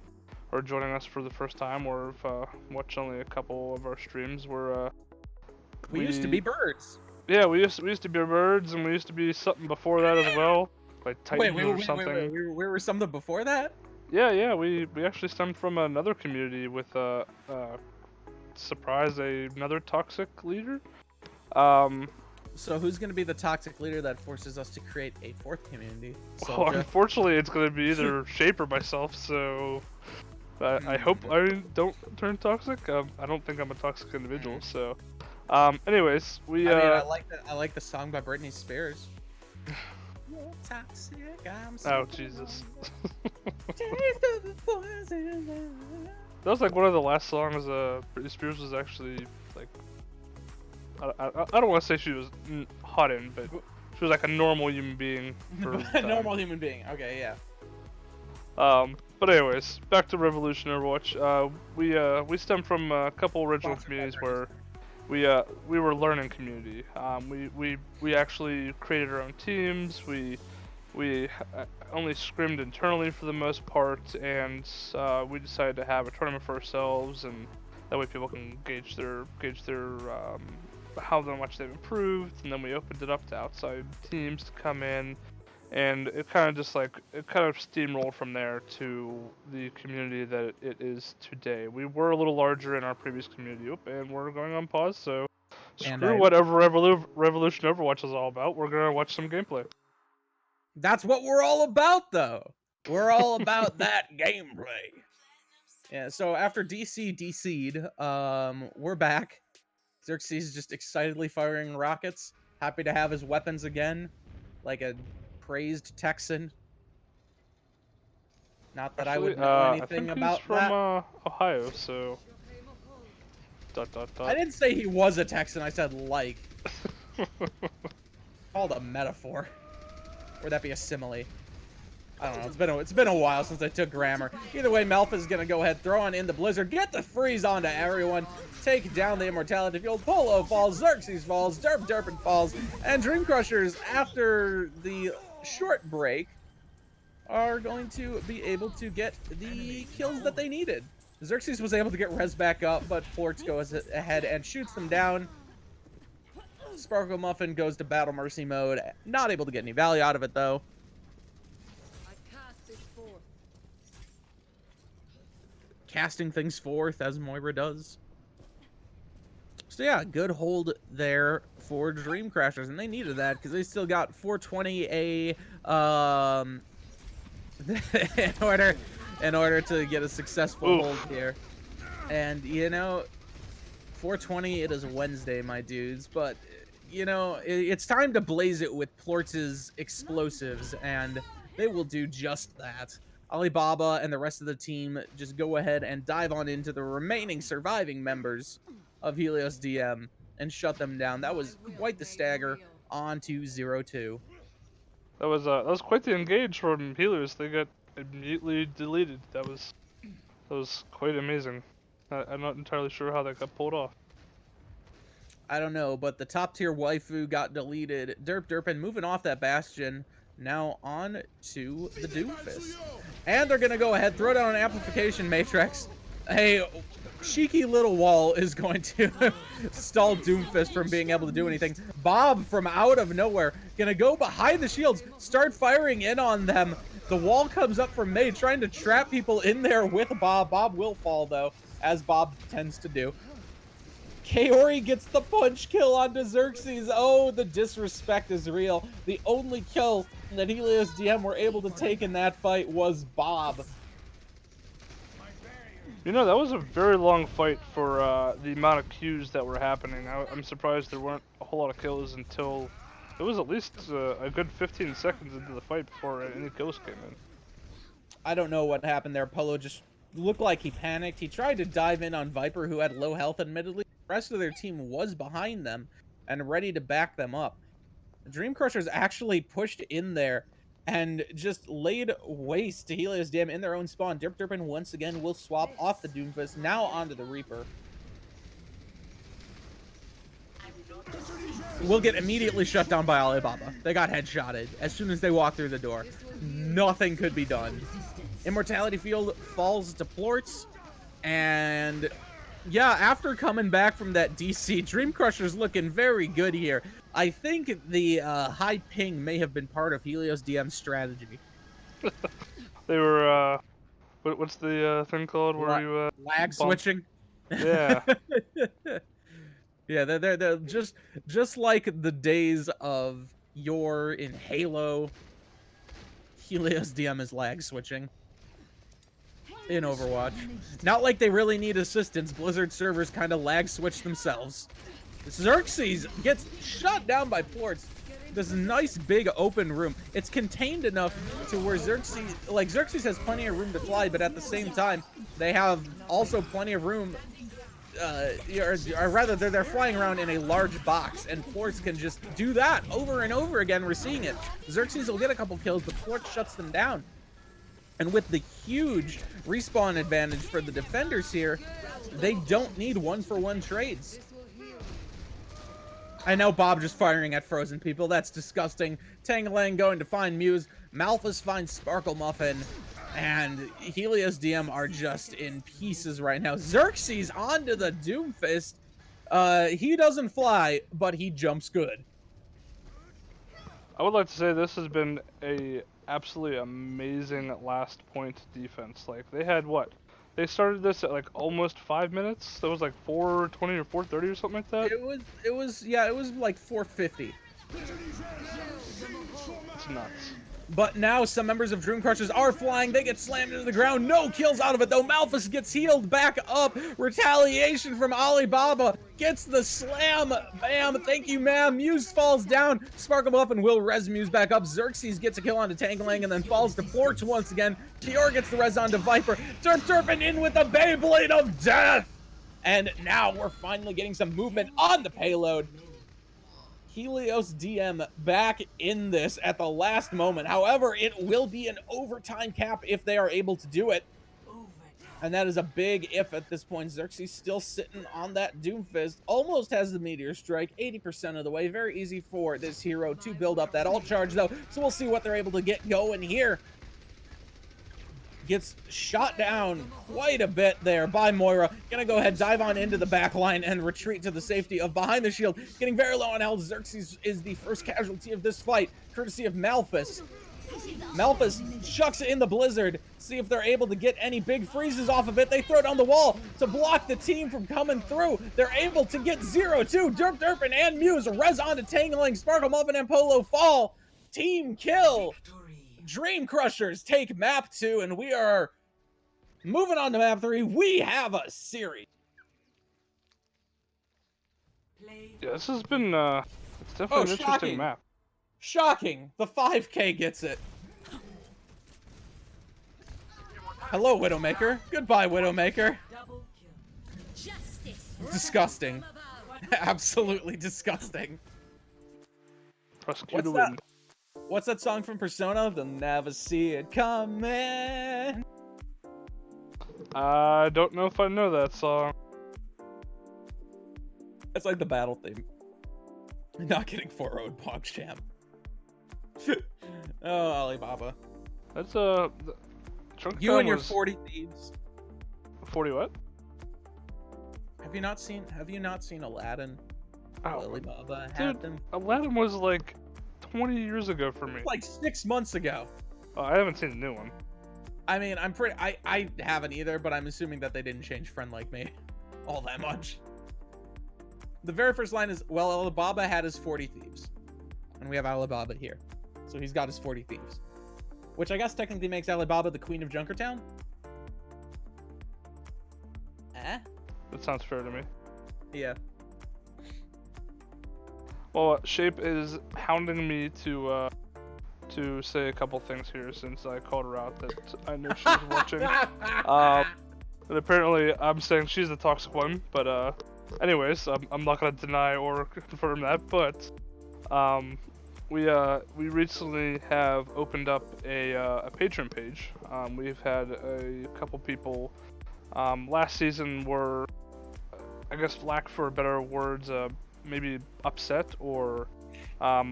Speaker 2: are joining us for the first time or have watched only a couple of our streams,
Speaker 1: we used to be birds.
Speaker 2: Yeah, we used to be birds, and we used to be something before that as well, like Titans or something.
Speaker 1: Wait, we were something before that?
Speaker 2: Yeah, we actually stemmed from another community with surprise, another toxic leader.
Speaker 1: So who's going to be the toxic leader that forces us to create a 4th community?
Speaker 2: Well, unfortunately, it's going to be either Shape or myself, so I hope I don't turn toxic. I don't think I'm a toxic individual, so... anyways,
Speaker 1: I like the song by Britney Spears. You're toxic, I'm so
Speaker 2: oh, Jesus. That was like one of the last songs Britney Spears was actually, like... I don't want to say she was hot in, but she was like a normal human being.
Speaker 1: A normal human being. Okay, yeah.
Speaker 2: But anyways, back to Revolution Overwatch. We stem from a couple original communities where we were learning community. We actually created our own teams. We only scrimmed internally for the most part, and we decided to have a tournament for ourselves, and that way people can gauge their how much they've improved, and then we opened it up to outside teams to come in, and it kind of steamrolled from there to the community that it is today. We were a little larger in our previous community, and we're going on pause, so screw whatever Revolution Overwatch is all about. We're gonna watch some gameplay.
Speaker 1: That's what we're all about, though. We're all about that gameplay. Yeah, so after DC DC'd, we're back. Xerxes just excitedly firing rockets, happy to have his weapons again, like a praised Texan. Not that I would know anything about
Speaker 2: that. He's from Ohio, so... ...
Speaker 1: I didn't say he was a Texan, I said like. Called a metaphor. Or would that be a simile? I don't know, it's been a while since I took grammar. Either way, Melfa's gonna go ahead, throw on in the Blizzard, get the freeze onto everyone, take down the Immortality Field, Polo falls, Xerxes falls, Derpin falls, and Dream Crushers, after the short break, are going to be able to get the kills that they needed. Xerxes was able to get res back up, but Florx goes ahead and shoots them down. Sparkle Muffin goes to Battle Mercy mode, not able to get any value out of it though. Casting things forth as Moira does. So yeah, good hold there for Dream Crashers, and they needed that because they still got 420 in order to get a successful hold here. And you know, 420, it is Wednesday, my dudes, but you know, it's time to blaze it with Plortz's explosives, and they will do just that. Alibaba and the rest of the team just go ahead and dive on into the remaining surviving members of Helios DM and shut them down. That was quite the stagger on to 0-2.
Speaker 2: That was quite the engage from Helios. They got immediately deleted. That was quite amazing. I'm not entirely sure how that got pulled off.
Speaker 1: I don't know, but the top tier waifu got deleted. Derp, moving off that Bastion. Now on to the Doomfist. And they're going to go ahead, throw down an amplification matrix. A cheeky little wall is going to stall Doomfist from being able to do anything. Bob, from out of nowhere, going to go behind the shields, start firing in on them. The wall comes up from May, trying to trap people in there with Bob. Bob will fall, though, as Bob tends to do. Kaori gets the punch kill onto Xerxes. Oh, the disrespect is real. The only kill that Helios DM were able to take in that fight was Bob.
Speaker 2: You know, that was a very long fight for the amount of queues that were happening. I'm surprised there weren't a whole lot of kills until it was at least a good 15 seconds into the fight before any kills came in.
Speaker 1: I don't know what happened there. Polo just looked like he panicked. He tried to dive in on Viper, who had low health, admittedly. The rest of their team was behind them and ready to back them up. The Dream Crushers actually pushed in there and just laid waste to Helios Dam in their own spawn. Derp once again will swap off the Doomfist, now onto the Reaper. Will get immediately shut down by Alibaba. They got headshotted as soon as they walked through the door. Nothing could be done. Immortality Field falls to Plorts, and yeah, after coming back from that DC, Dream Crusher's looking very good here. I think the high ping may have been part of Helios DM's strategy.
Speaker 2: They were, what's the thing called where you
Speaker 1: lag switching?
Speaker 2: Yeah.
Speaker 1: Yeah, they're just like the days of yore in Halo. Helios DM is lag switching in Overwatch. Not like they really need assistance. Blizzard servers kind of lag switch themselves. Xerxes gets shot down by Plorts. This nice big open room. It's contained enough to where Xerxes has plenty of room to fly, but at the same time, they have also plenty of room. Or rather, they're flying around in a large box, and Plorts can just do that over and over again. We're seeing it. Xerxes will get a couple kills, but Plorts shuts them down. And with the huge respawn advantage for the defenders here, they don't need one-for-one trades. I know Bob just firing at frozen people. That's disgusting. Tangalang going to find Muse. Malphus finds Sparkle Muffin. And Helios DM are just in pieces right now. Xerxes onto the Doomfist. He doesn't fly, but he jumps good.
Speaker 2: I would like to say this has been a absolutely amazing last point defense. Like, they had what? They started this at like almost 5 minutes. That was like 4:20 or 4:30 or something like that.
Speaker 1: It was like 4:50.
Speaker 2: It's nuts.
Speaker 1: But now some members of Dream Crushers are flying. They get slammed into the ground. No kills out of it, though. Malphus gets healed back up. Retaliation from Alibaba. Gets the slam. Bam. Thank you, ma'am. Muse falls down. Sparkle Muffin will res Muse back up. Xerxes gets a kill onto Tangalang and then falls to Plorts once again. Kior gets the res onto Viper. Derpin in with the Beyblade of Death. And now we're finally getting some movement on the payload. Helios DM back in this at the last moment. However, it will be an overtime cap if they are able to do it. And that is a big if at this point. Xerxes still sitting on that Doomfist. Almost has the Meteor Strike, 80% of the way. Very easy for this hero to build up that ult charge, though. So we'll see what they're able to get going here. Gets shot down quite a bit there by Moira. Gonna go ahead, dive on into the back line and retreat to the safety of behind the shield. Getting very low on health. Xerxes is the first casualty of this fight, courtesy of Malphus. Malphus chucks it in the blizzard. See if they're able to get any big freezes off of it. They throw down the wall to block the team from coming through. They're able to get 0-2. Derpin and Muse res onto Tangaling. Sparkle Muffin and Polo fall. Team kill. Dream Crushers take map 2, and we are moving on to map 3. We have a series.
Speaker 2: Yeah, this has been it's definitely an interesting map.
Speaker 1: Shocking. The 5K gets it. Hello, Widowmaker. Goodbye, Widowmaker.
Speaker 3: Double kill.
Speaker 4: Justice.
Speaker 1: Disgusting. Absolutely disgusting.
Speaker 2: Prosecutor
Speaker 1: What's that?
Speaker 2: win.
Speaker 1: What's that song from Persona? They'll never see it coming.
Speaker 2: I don't know if I know that song.
Speaker 1: It's like the battle theme. Not getting 4-0 PogChamp. Oh, Alibaba.
Speaker 2: That's Chunk
Speaker 1: You
Speaker 2: Town
Speaker 1: and your
Speaker 2: was
Speaker 1: 40 thieves.
Speaker 2: 40 what?
Speaker 1: Have you not seen Aladdin?
Speaker 2: Oh,
Speaker 1: Alibaba
Speaker 2: dude,
Speaker 1: happened
Speaker 2: Aladdin was like 20 years ago for me.
Speaker 1: like 6 months ago.
Speaker 2: Oh, I haven't seen the new one.
Speaker 1: I mean, I haven't either, but I'm assuming that they didn't change Friend Like Me all that much. The very first line is, well, Alibaba had his 40 thieves. And we have Alibaba here. So he's got his 40 thieves. Which I guess technically makes Alibaba the queen of Junkertown? Eh?
Speaker 2: That sounds fair to me.
Speaker 1: Yeah.
Speaker 2: Well, Shape is hounding me to say a couple things here since I called her out that I know she's watching. And apparently I'm saying she's the toxic one, but anyways, I'm not gonna deny or confirm that, but we recently have opened up a Patreon page. We've had a couple people last season were, I guess, lack for better words, maybe upset or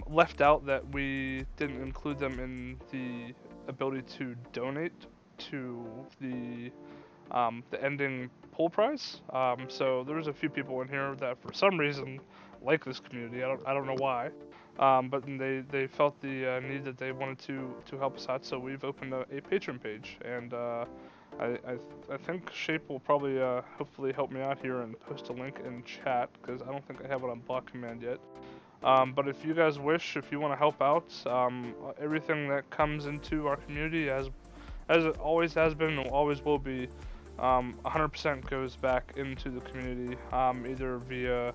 Speaker 2: left out that we didn't include them in the ability to donate to the ending pool prize. So there's a few people in here that for some reason like this community. I don't know why. But they felt the need that they wanted to help us out, so we've opened a Patreon page, and I think Shape will probably hopefully help me out here and post a link in chat, because I don't think I have it on block command yet. But if you guys wish, if you want to help out, everything that comes into our community, as it always has been and always will be, 100% goes back into the community, either via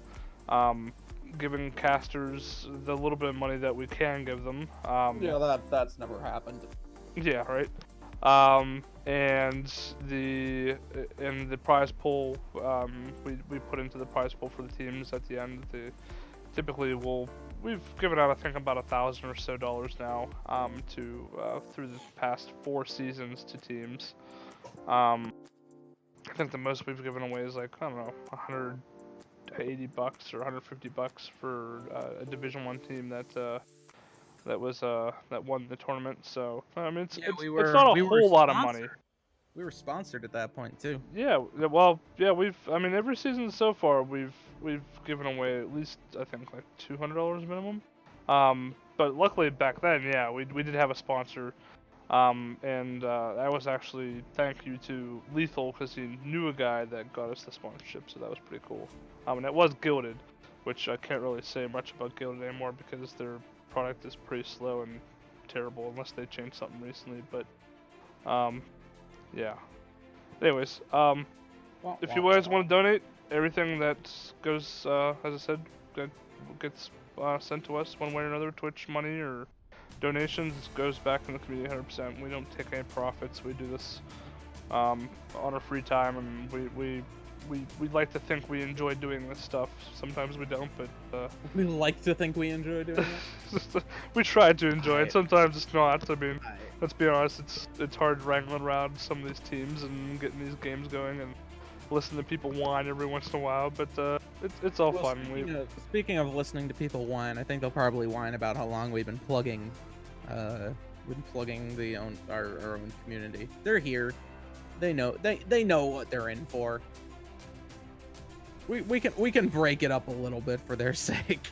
Speaker 2: giving casters the little bit of money that we can give them.
Speaker 1: Yeah, that's never happened.
Speaker 2: Yeah, right. And the prize pool, we put into the prize pool for the teams at the end. Typically we've given out, I think, about $1,000 or so now, to through the past 4 seasons to teams. I think the most we've given away is like, I don't know, $180 or $150 for a Division 1 team that won the tournament. So I mean, it's not a whole lot of money.
Speaker 1: We were sponsored at that point too.
Speaker 2: Yeah, well, yeah, I mean, every season so far we've given away at least, I think, like $200 minimum. But luckily back then, yeah, we did have a sponsor. And that was actually thank you to Lethal, because he knew a guy that got us the sponsorship, so that was pretty cool. And it was Gilded, which I can't really say much about Gilded anymore because their product is pretty slow and terrible unless they changed something recently. But yeah. Anyways, if you guys want to donate, everything that goes, as I said, that gets sent to us one way or another, Twitch money or donations, goes back in the community 100%. We don't take any profits. We do this on our free time, and we like to think we enjoy doing this stuff. Sometimes we don't, but
Speaker 1: we like to think we enjoy doing it.
Speaker 2: We try to enjoy it. Sometimes it's not. I mean, let's be honest. It's hard wrangling around some of these teams and getting these games going and listen to people whine every once in a while. But it's all fun.
Speaker 1: Speaking of listening to people whine, I think they'll probably whine about how long we've been plugging our own community. They're here. They know what they're in for. We can break it up a little bit for their sake.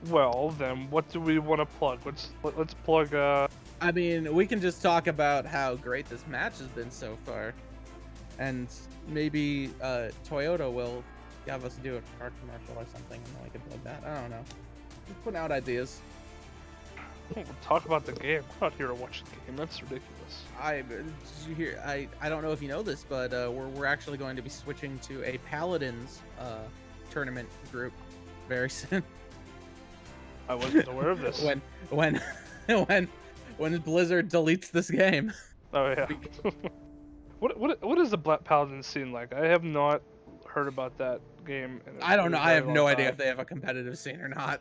Speaker 2: Well, then what do we want to plug? Let's plug.
Speaker 1: I mean, we can just talk about how great this match has been so far, and maybe Toyota will have us do a car commercial or something, and we can plug that. I don't know. Just putting out ideas.
Speaker 2: We'll talk about the game. We're not here to watch the game. That's ridiculous.
Speaker 1: I don't know if you know this, but we're actually going to be switching to a Paladins tournament group very soon.
Speaker 2: I wasn't aware of this.
Speaker 1: when Blizzard deletes this game.
Speaker 2: Oh yeah. What is the Black Paladin scene like? I have not heard about that game.
Speaker 1: I don't know. I have no idea if
Speaker 2: Time.
Speaker 1: they have a competitive scene or not.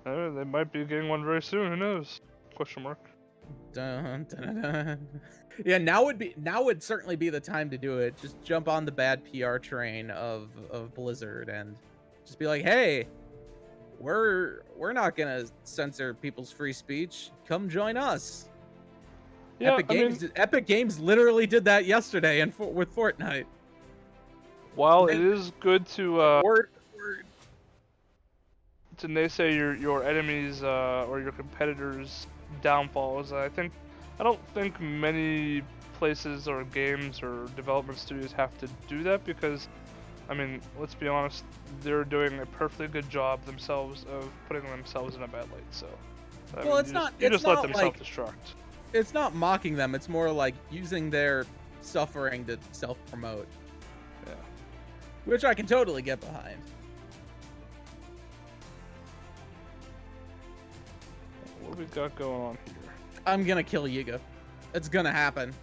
Speaker 2: They might be getting one very soon. Who knows? Question mark.
Speaker 1: Dun, dun, dun, dun. Yeah, now would certainly be the time to do it. Just jump on the bad PR train of Blizzard and just be like, hey, we're not gonna censor people's free speech. Come join us.
Speaker 2: Yeah,
Speaker 1: Epic Games literally did that yesterday and with Fortnite.
Speaker 2: While it is good to
Speaker 1: Word.
Speaker 2: to naysay your enemies or your competitors' downfalls, I don't think many places or games or development studios have to do that because, I mean, let's be honest, they're doing a perfectly good job themselves of putting themselves in a bad light. So, you just let them self-destruct.
Speaker 1: It's not mocking them. It's more like using their suffering to self-promote.
Speaker 2: Yeah.
Speaker 1: Which I can totally get behind.
Speaker 2: What we got going on here?
Speaker 1: I'm gonna kill Yiga. It's gonna happen.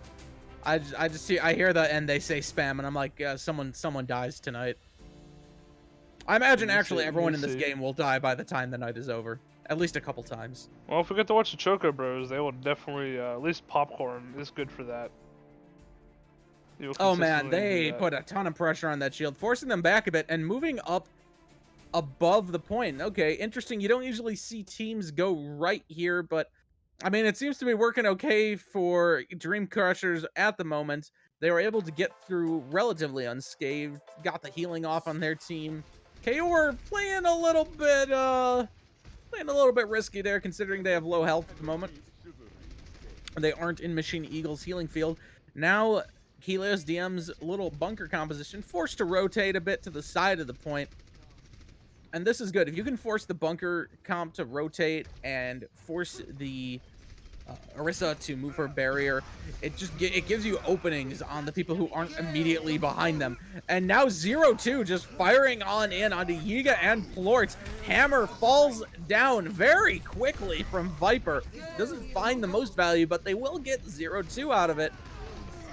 Speaker 1: I hear that and they say spam and I'm like, someone dies tonight. I imagine actually everyone in this game will die by the time the night is over. At least a couple times.
Speaker 2: Well, if we get to watch the Choco Bros, they will definitely, at least Popcorn is good for that.
Speaker 1: Oh man, they put a ton of pressure on that shield, forcing them back a bit and moving up above the point. Okay, interesting. You don't usually see teams go right here, but I mean, it seems to be working okay for Dream Crushers at the moment. They were able to get through relatively unscathed, got the healing off on their team. KO playing a little bit risky there, considering they have low health at the moment. They aren't in Machine Eagle's healing field. Now, Helios Diem's little bunker composition forced to rotate a bit to the side of the point. And this is good. If you can force the bunker comp to rotate and force the Orisa to move her barrier, it gives you openings on the people who aren't immediately behind them. And now 0-2 just firing on in onto Yiga and Plort. Hammer falls down very quickly from Viper. Doesn't find the most value, but they will get 0-2 out of it.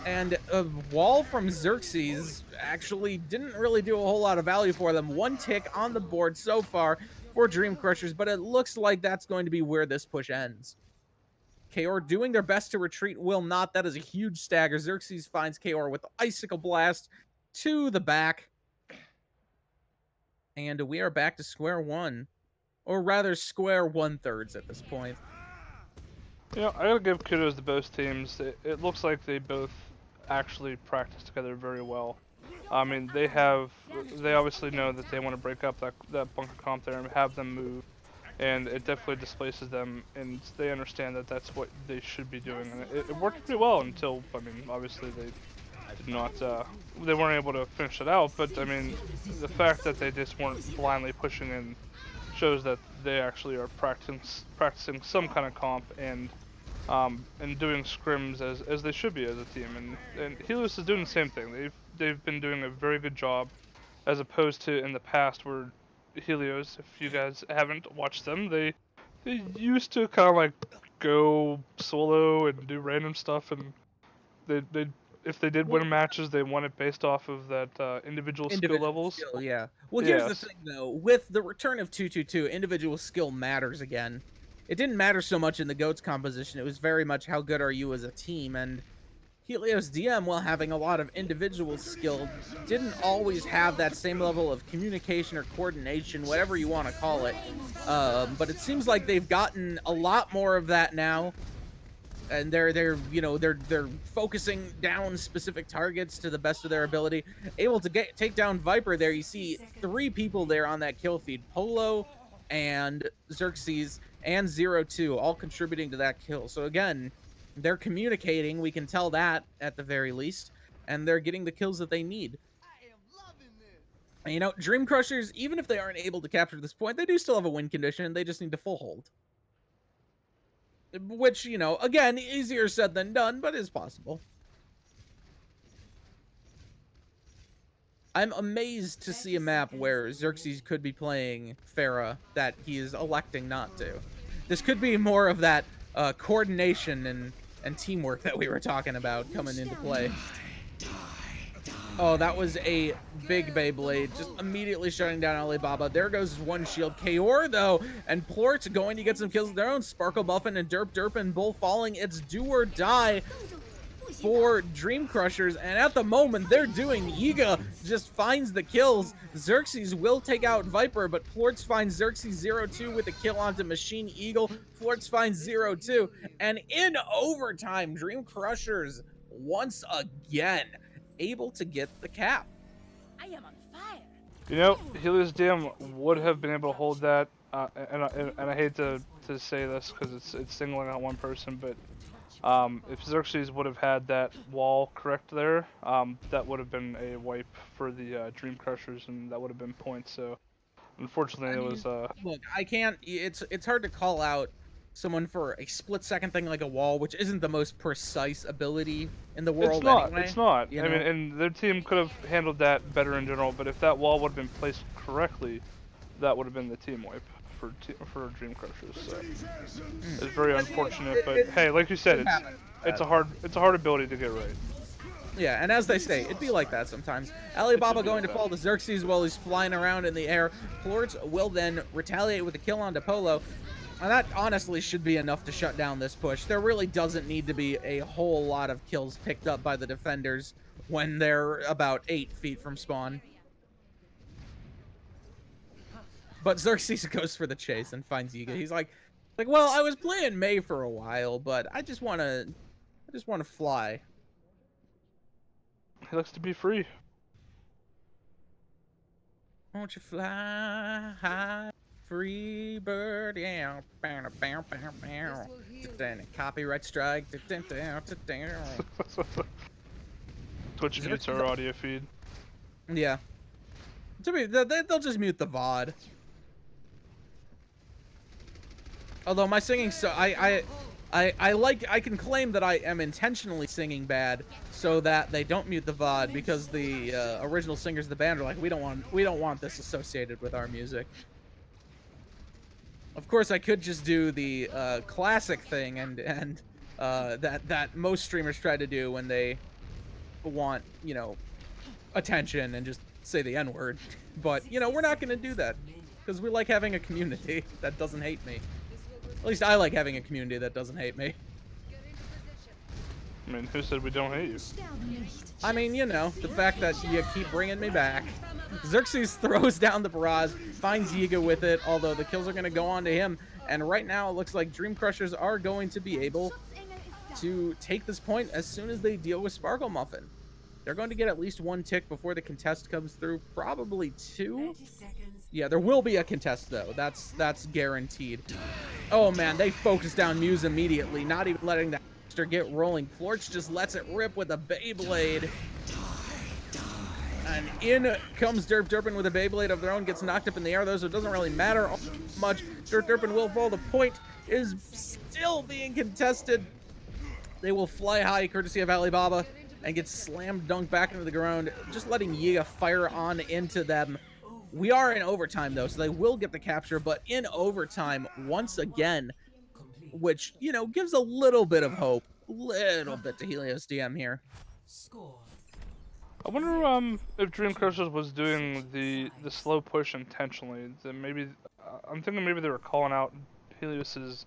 Speaker 1: And a wall from Xerxes actually didn't really do a whole lot of value for them. One tick on the board so far for Dream Crushers, but it looks like that's going to be where this push ends. Kaor doing their best to retreat will not. That is a huge stagger. Xerxes finds Kaor with the Icicle Blast to the back. And we are back to square one. Or rather, square 1/3 at this point.
Speaker 2: Yeah, I gotta give kudos to both teams. It looks like they both actually practice together very well. I mean, they obviously know that they want to break up that bunker comp there and have them move. And it definitely displaces them, and they understand that that's what they should be doing. And it worked pretty well until, I mean, obviously they did not, they weren't able to finish it out. But I mean, the fact that they just weren't blindly pushing in shows that they actually are practicing some kind of comp and doing scrims as they should be as a team. And Helios is doing the same thing. They've been doing a very good job, as opposed to in the past where Helios, if you guys haven't watched them, they used to kind of like go solo and do random stuff, and they if they did win matches, they won it based off of that individual skill levels.
Speaker 1: Skill, yeah. Well, here's the thing though, with the return of 222, individual skill matters again. It didn't matter so much in the GOATS composition. It was very much how good are you as a team, and Helios Diem, while having a lot of individual skill, didn't always have that same level of communication or coordination, whatever you want to call it. But it seems like they've gotten a lot more of that now, and they're focusing down specific targets to the best of their ability, able to take down Viper. There, you see 3 people there on that kill feed: Polo and Xerxes and 0-2, all contributing to that kill. So again, they're communicating, we can tell that at the very least, and they're getting the kills that they need. I am loving this. And, you know, Dream Crushers, even if they aren't able to capture this point, they do still have a win condition. They just need to full hold. Which, you know, again, easier said than done, but is possible. I'm amazed to see a map where Xerxes could be playing Pharah that he is electing not to. This could be more of that coordination and teamwork that we were talking about coming into play. Oh, that was a big Beyblade, just immediately shutting down Alibaba. There goes one shield. Kaor, though, and Plort going to get some kills of their own. Sparkle Muffin and Derp Derpin both falling. It's do or die for Dream Crushers, and at the moment they're doing. Yiga just finds the kills. Xerxes will take out Viper, but Plorts finds Xerxes 0-2 with a kill onto Machine Eagle. Plorts finds 0-2, and in overtime, Dream Crushers once again able to get the cap.
Speaker 4: I am on fire.
Speaker 2: You know, Helios Diem would have been able to hold that, and I hate to say this because it's singling out one person, but if Xerxes would have had that wall correct there, that would have been a wipe for the Dream Crushers, and that would have been points. So unfortunately, it was.
Speaker 1: Look, I can't. It's hard to call out someone for a split-second thing like a wall, which isn't the most precise ability in the world.
Speaker 2: It's not.
Speaker 1: Anyway,
Speaker 2: It's not.
Speaker 1: you
Speaker 2: I
Speaker 1: know?
Speaker 2: mean, and their team could have handled that better in general. But if that wall would have been placed correctly, that would have been the team wipe for Dream Crushers. So it's very unfortunate. But hey, like you said, it's a hard ability to get right.
Speaker 1: Yeah, and as they say, it'd be like that sometimes. Alibaba going to fall to Xerxes while he's flying around in the air. Plort will then retaliate with a kill onto Polo. And that honestly should be enough to shut down this push. There really doesn't need to be a whole lot of kills picked up by the defenders when they're about 8 feet from spawn. But Xerxes goes for the chase and finds Yiga. He's like, well, I was playing Mei for a while, but I just want to fly.
Speaker 2: He likes to be free.
Speaker 1: Won't you fly high, free bird? Yeah. Copyright strike.
Speaker 2: Twitch mutes our audio feed.
Speaker 1: Yeah. To me, they'll just mute the VOD. Although my singing, so I can claim that I am intentionally singing bad so that they don't mute the VOD, because the original singers of the band are like, we don't want this associated with our music. Of course, I could just do the classic thing and that most streamers try to do when they want, you know, attention, and just say the N-word. But, you know, we're not going to do that because we like having a community that doesn't hate me. At least I like having a community that doesn't hate me.
Speaker 2: I mean, who said we don't hate you?
Speaker 1: I mean, you know, the fact that you keep bringing me back. Xerxes throws down the barrage, finds Yiga with it, although the kills are going to go on to him. And right now, it looks like Dream Crushers are going to be able to take this point as soon as they deal with Sparkle Muffin. They're going to get at least 1 tick before the contest comes through, probably 2. Yeah, there will be a contest, though. That's guaranteed. Oh, man, they focus down Muse immediately, not even letting that monster get rolling. Plorch just lets it rip with a Beyblade. And in comes Derp Derpin with a Beyblade of their own, gets knocked up in the air, though, so it doesn't really matter much. Derp Derpin will fall. The point is still being contested. They will fly high, courtesy of Alibaba, and get slammed dunked back into the ground, just letting Yiga fire on into them. We are in overtime, though, so they will get the capture, but in overtime, once again, which, you know, gives a little bit of hope, little bit to Helios DM here.
Speaker 2: I wonder if Dream Crushers was doing the slow push intentionally. That maybe I'm thinking maybe they were calling out Helios's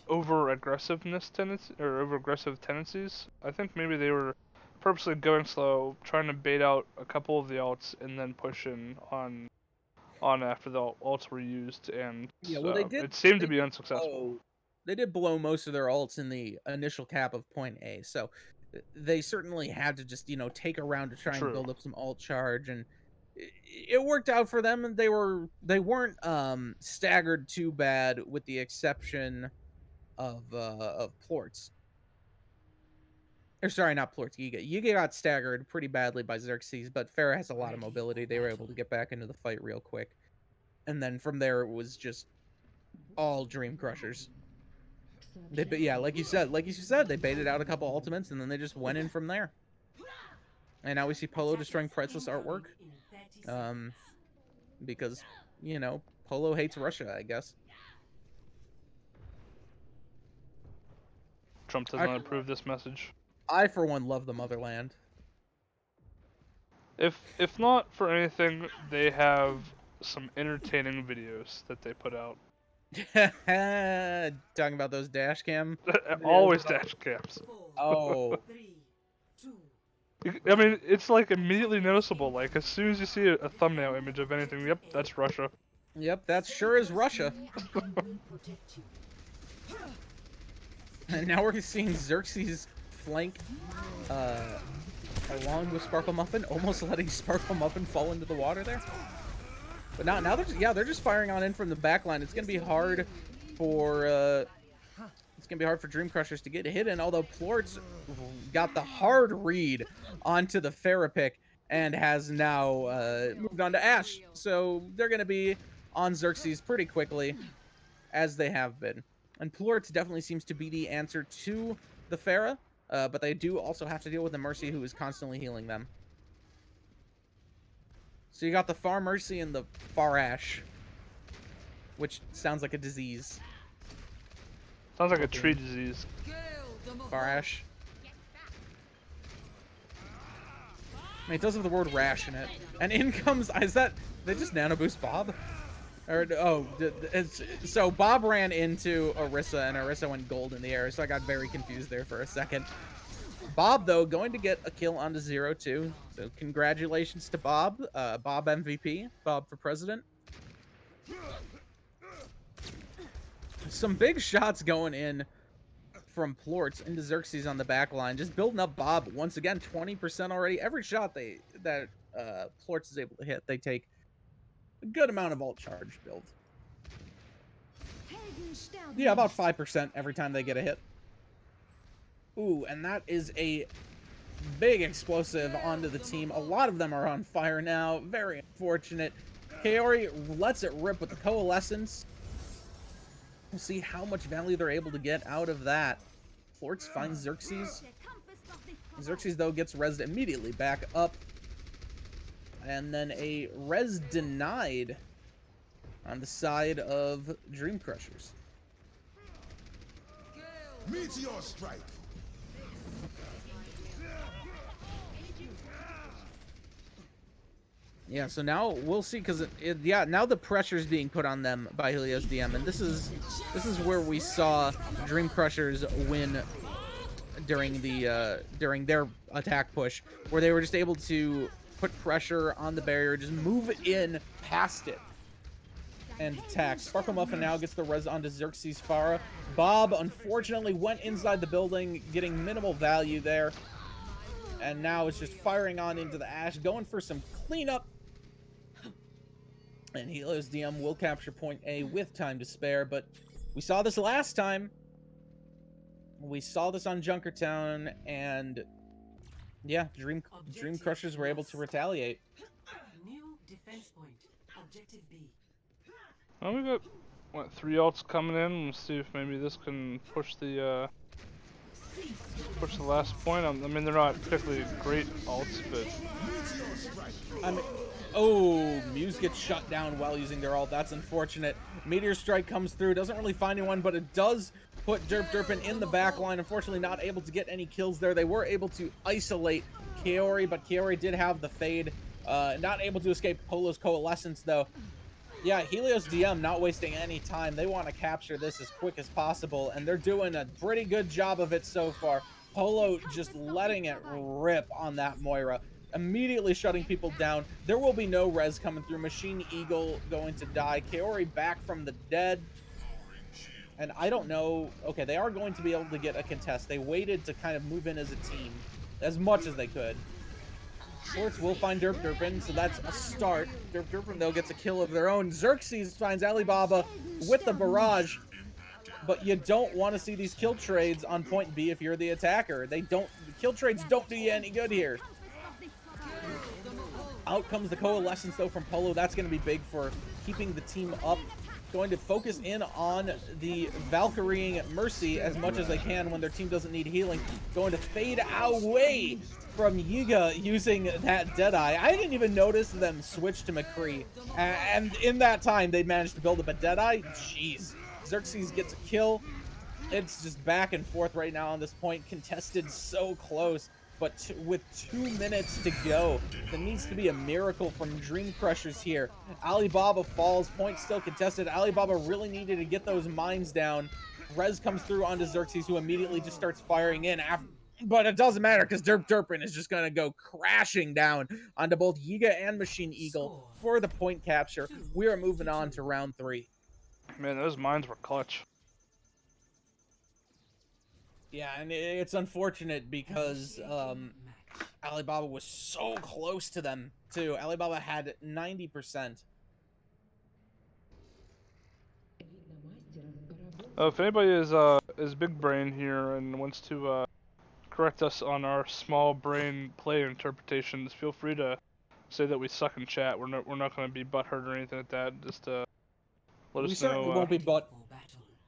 Speaker 2: over aggressiveness tendency, or over aggressive tendencies. I think maybe they were purposely going slow, trying to bait out a couple of the ults and then push in on after the ults were used, and
Speaker 1: Yeah, well, they did,
Speaker 2: it seemed to be unsuccessful.
Speaker 1: They did blow most of their ults in the initial cap of point A, so they certainly had to just, you know, take a round to try and build up some ult charge, and it worked out for them. And they weren't staggered too bad, with the exception of Plorts. Or sorry, not Plorts, Yiga. Yiga got staggered pretty badly by Xerxes, but Farah has a lot of mobility. They were able to get back into the fight real quick. And then from there, it was just all Dream Crushers. Yeah, like you said, they baited out a couple ultimates, and then they just went in from there. And now we see Polo destroying priceless artwork. Because, you know, Polo hates Russia, I guess.
Speaker 2: Trump does not approve this message.
Speaker 1: I for one love the motherland.
Speaker 2: If not for anything, they have some entertaining videos that they put out.
Speaker 1: Talking about those dash cam.
Speaker 2: Always dash cams.
Speaker 1: Oh,
Speaker 3: 3, 2,
Speaker 2: I mean, it's like immediately noticeable. Like as soon as you see a thumbnail image of anything, yep, that's Russia.
Speaker 1: yep, that sure is Russia. And now we're seeing Xerxes flank along with Sparkle Muffin, almost letting Sparkle Muffin fall into the water there. But now they're just firing on in from the back line. It's gonna be hard for Dream Crushers to get hit in, although Plort's got the hard read onto the Ferapick and has now moved on to Ash. So they're gonna be on Xerxes pretty quickly, as they have been. And Plort's definitely seems to be the answer to the Pharah, but they do also have to deal with the Mercy, who is constantly healing them. So you got the Far Mercy and the Far Ash, which sounds like a disease.
Speaker 2: Sounds like a tree disease.
Speaker 1: Far Ash. I mean, it does have the word rash in it. And in comes, is that, they just nano boost Bob? Or, oh, so Bob ran into Orisa, and Orisa went gold in the air, so I got very confused there for a second. Bob, though, going to get a kill onto 0-2. So congratulations to Bob. Bob MVP. Bob for president. Some big shots going in from Plorts into Xerxes on the back line. Just building up Bob once again, 20% already. Every shot that Plorts is able to hit, they take a good amount of ult charge build. Yeah, about 5% every time they get a hit. Ooh, and that is a big explosive onto the team. A lot of them are on fire now. Very unfortunate. Kaori lets it rip with the Coalescence. We'll see how much value they're able to get out of that. Plorts finds Xerxes. Xerxes, though, gets res immediately back up. And then a res denied on the side of Dream Crushers.
Speaker 6: Meteor strike.
Speaker 1: Yeah, so now we'll see, because yeah, now the pressure is being put on them by Helios Diem, and this is where we saw Dream Crushers win during their attack push, where they were just able to put pressure on the barrier, just move in past it, and attack. Sparkle Muffin now gets the res onto Xerxes Pharah. Bob unfortunately went inside the building, getting minimal value there, and now it's just firing on into the Ash, going for some cleanup. And Helios Diem will capture point A with time to spare, but we saw this last time. We saw this on Junkertown, and yeah, Dream Crushers were able to retaliate.
Speaker 3: new defense point. Objective B.
Speaker 2: Well, we got what 3 ults coming in. Let's see if maybe this can push the last point. I mean, they're not particularly great ults, but
Speaker 1: I mean, oh, Muse gets shut down while using their ult. That's unfortunate. Meteor Strike comes through, doesn't really find anyone, but it does put Derpin in the back line. Unfortunately, not able to get any kills there. They were able to isolate Kaori, but Kaori did have the fade. Not able to escape Polo's Coalescence, though. Yeah, Helios Diem not wasting any time. They want to capture this as quick as possible, and they're doing a pretty good job of it so far. Polo just letting it rip on that Moira, immediately shutting people down. There will be no res coming through. Machine Eagle going to die. Kaori back from the dead. And I don't know. Okay, they are going to be able to get a contest. They waited to kind of move in as a team as much as they could. Sports will find Derpin, so that's a start. Derpin, though, gets a kill of their own. Xerxes finds Alibaba with the barrage, but you don't want to see these kill trades on point B if you're the attacker. The kill trades don't do you any good here. Out comes the Coalescence, though, from Polo. That's going to be big for keeping the team up. Going to focus in on the Valkyrieing Mercy as much as they can when their team doesn't need healing. Going to fade away from Yiga using that Deadeye. I didn't even notice them switch to McCree. And in that time, they managed to build up a Deadeye. Jeez. Xerxes gets a kill. It's just back and forth right now on this point, contested so close, but with 2 minutes to go, there needs to be a miracle from Dream Crushers here. Alibaba falls, point still contested. Alibaba really needed to get those mines down. Rez comes through onto Xerxes, who immediately just starts firing in after. But it doesn't matter because Derp Derpin is just going to go crashing down onto both Yiga and Machine Eagle for the point capture. We are moving on to round 3.
Speaker 2: Man, those mines were clutch.
Speaker 1: Yeah, and it's unfortunate because Alibaba was so close to them, too. Alibaba had 90%.
Speaker 2: If anybody is big brain here and wants to correct us on our small brain player interpretations, feel free to say that we suck in chat. We're not going to be butthurt or anything like that. Just let
Speaker 1: We
Speaker 2: us
Speaker 1: certainly
Speaker 2: know.
Speaker 1: won't be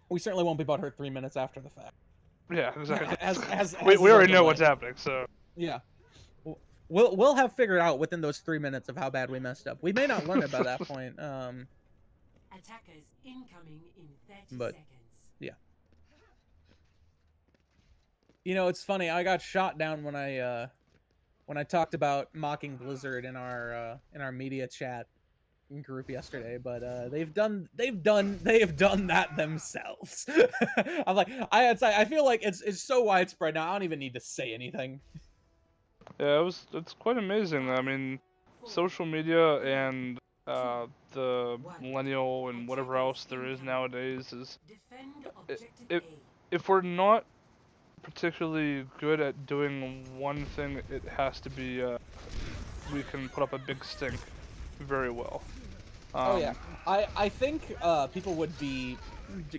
Speaker 1: we certainly won't be butthurt 3 minutes after the fact.
Speaker 2: Yeah, exactly.
Speaker 1: As
Speaker 2: we
Speaker 1: is
Speaker 2: already
Speaker 1: our
Speaker 2: know what's
Speaker 1: delay.
Speaker 2: happening, so
Speaker 1: Yeah. We'll have figured out within those 3 minutes of how bad we messed up. We may not learn it by that point.
Speaker 3: Attackers incoming in 30
Speaker 1: But-
Speaker 3: seconds.
Speaker 1: Yeah. You know, it's funny. I got shot down when I talked about mocking Blizzard in our media chat group yesterday, but they have done that themselves. I'm like, I feel like it's so widespread now. I don't even need to say anything.
Speaker 2: yeah, it's quite amazing. I mean, social media and the millennial and whatever else there is nowadays is
Speaker 3: Defend
Speaker 2: it,
Speaker 3: objective
Speaker 2: if we're not particularly good at doing one thing, it has to be we can put up a big stink very well.
Speaker 1: Oh yeah, I think people would be,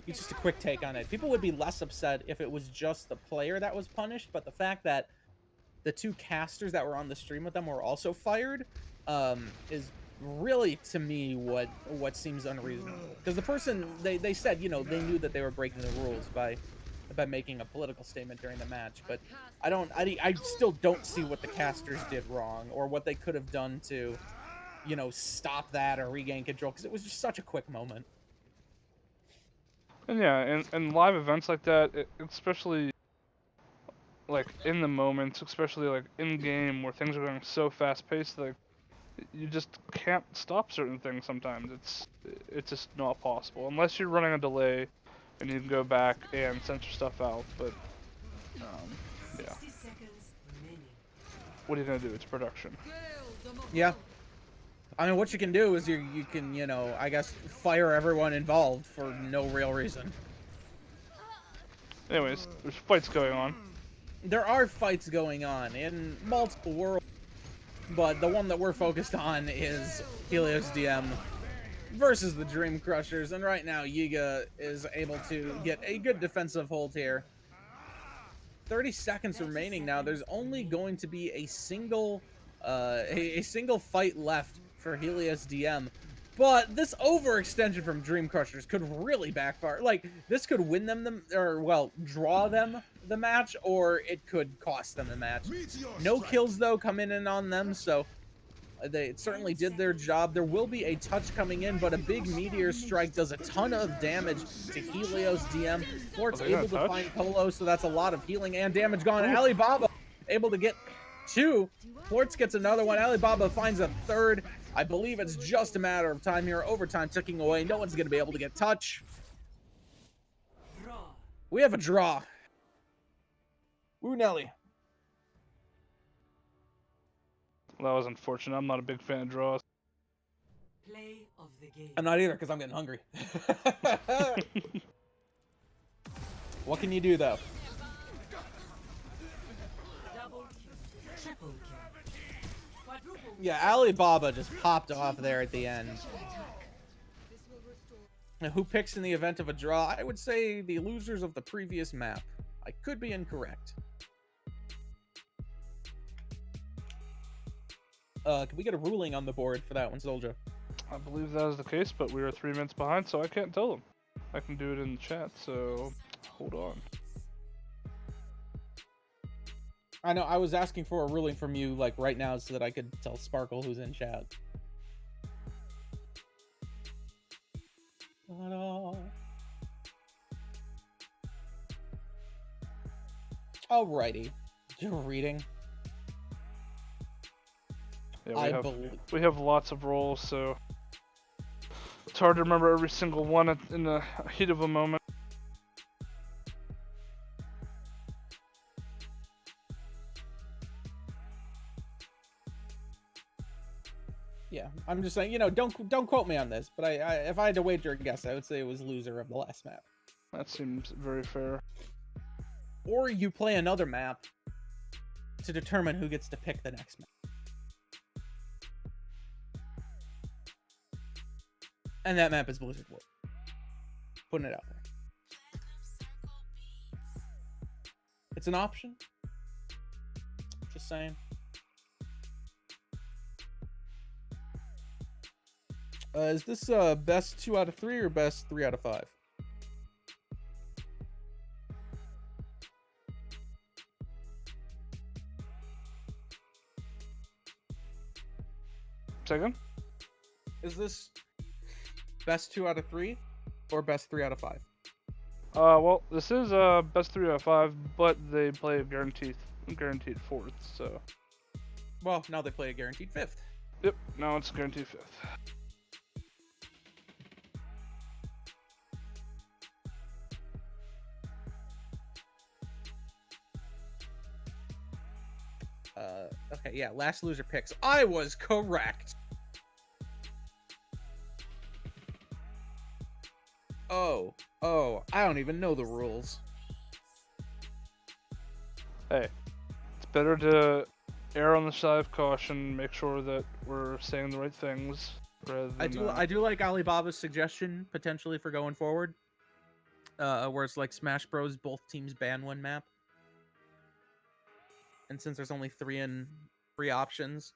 Speaker 1: just a quick take on it. People would be less upset if it was just the player that was punished, but the fact that the 2 casters that were on the stream with them were also fired is really, to me, what seems unreasonable. Because the person they said, you know, they knew that they were breaking the rules by making a political statement during the match, but I still don't see what the casters did wrong or what they could have done to, you know, stop that or regain control, because it was just such a quick moment.
Speaker 2: And yeah, and live events like that, especially like in the moment, especially like in game where things are going so fast paced, like you just can't stop certain things sometimes. It's just not possible unless you're running a delay and you can go back and censor stuff out. But yeah,
Speaker 3: 60 seconds remaining.
Speaker 2: what are you gonna do? It's production.
Speaker 1: Yeah. I mean, what you can do is you can, you know, I guess, fire everyone involved for no real reason.
Speaker 2: Anyways, there's fights going on.
Speaker 1: There are fights going on in multiple worlds, but the one that we're focused on is Helios Diem versus the Dream Crushers, and right now Yiga is able to get a good defensive hold here. 30 seconds remaining now. There's only going to be a single fight left for Helios Diem. But this overextension from Dream Crushers could really backfire. Like, this could win them or, well, draw them the match, or it could cost them the match. No kills, though, come in and on them, so they certainly did their job. There will be a touch coming in, but a big meteor strike does a ton of damage to Helios Diem. Fort's able to find Polo, so that's a lot of healing and damage gone. Alibaba able to get 2. Forts gets another one. Alibaba finds a 3rd. I believe it's just a matter of time here. Overtime ticking away. No one's going to be able to get touch.
Speaker 3: Draw.
Speaker 1: We have a draw. Woo Nelly.
Speaker 2: That was unfortunate. I'm not a big fan of draws.
Speaker 3: Play of the game.
Speaker 1: I'm not either because I'm getting hungry. What can you do, though?
Speaker 3: Double kill. Triple kill. Quadruple.
Speaker 1: Yeah, Alibaba just popped off there at the end. Now, who picks in the event of a draw? I would say the losers of the previous map. I could be incorrect. Can we get a ruling on the board for that one, Soldier?
Speaker 2: I believe that is the case, but we are 3 minutes behind, so I can't tell them. I can do it in the chat, so hold on.
Speaker 1: I know, I was asking for a ruling from you, like, right now so that I could tell Sparkle who's in chat. Alrighty. You're reading.
Speaker 2: Yeah, we have lots of roles, so it's hard to remember every single one in the heat of a moment.
Speaker 1: Yeah, I'm just saying, don't quote me on this, but if I had to wager a guess, I would say it was loser of the last map.
Speaker 2: That seems very fair.
Speaker 1: Or you play another map to determine who gets to pick the next map. And that map is Blizzard World. Putting it out there. It's an option. Just saying. Is this best 2 out of 3 or best 3 out of 5?
Speaker 2: Second?
Speaker 1: Is this best 2 out of 3 or best 3 out of 5?
Speaker 2: Well, this is best 3 out of 5, but they play a guaranteed 4th, so.
Speaker 1: Well, now they play a guaranteed 5th.
Speaker 2: Yep, now it's guaranteed 5th.
Speaker 1: Okay, yeah, last loser picks. I was correct. Oh, I don't even know the rules.
Speaker 2: Hey, it's better to err on the side of caution, make sure that we're saying the right things, rather than...
Speaker 1: I do like Alibaba's suggestion, potentially, for going forward. Where it's like Smash Bros, both teams ban one map. And since there's only three options,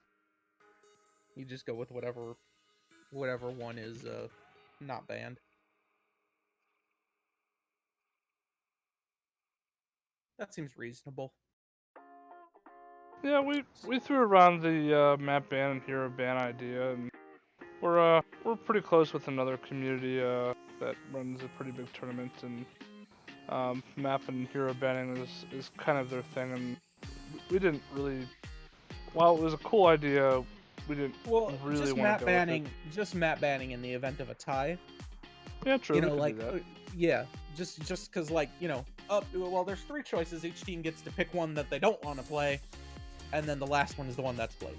Speaker 1: you just go with whatever one is not banned. That seems reasonable.
Speaker 2: Yeah, we threw around the map ban and hero ban idea, and we're pretty close with another community that runs a pretty big tournament, and map and hero banning is kind of their thing, and we didn't really. While it was a cool idea, we didn't really
Speaker 1: just
Speaker 2: want to go with it.
Speaker 1: Just map banning in the event of a tie.
Speaker 2: Yeah, true.
Speaker 1: You know,
Speaker 2: we could
Speaker 1: like
Speaker 2: do that.
Speaker 1: yeah, just because, like, well, there's 3 choices. Each team gets to pick one that they don't want to play, and then the last one is the one that's played.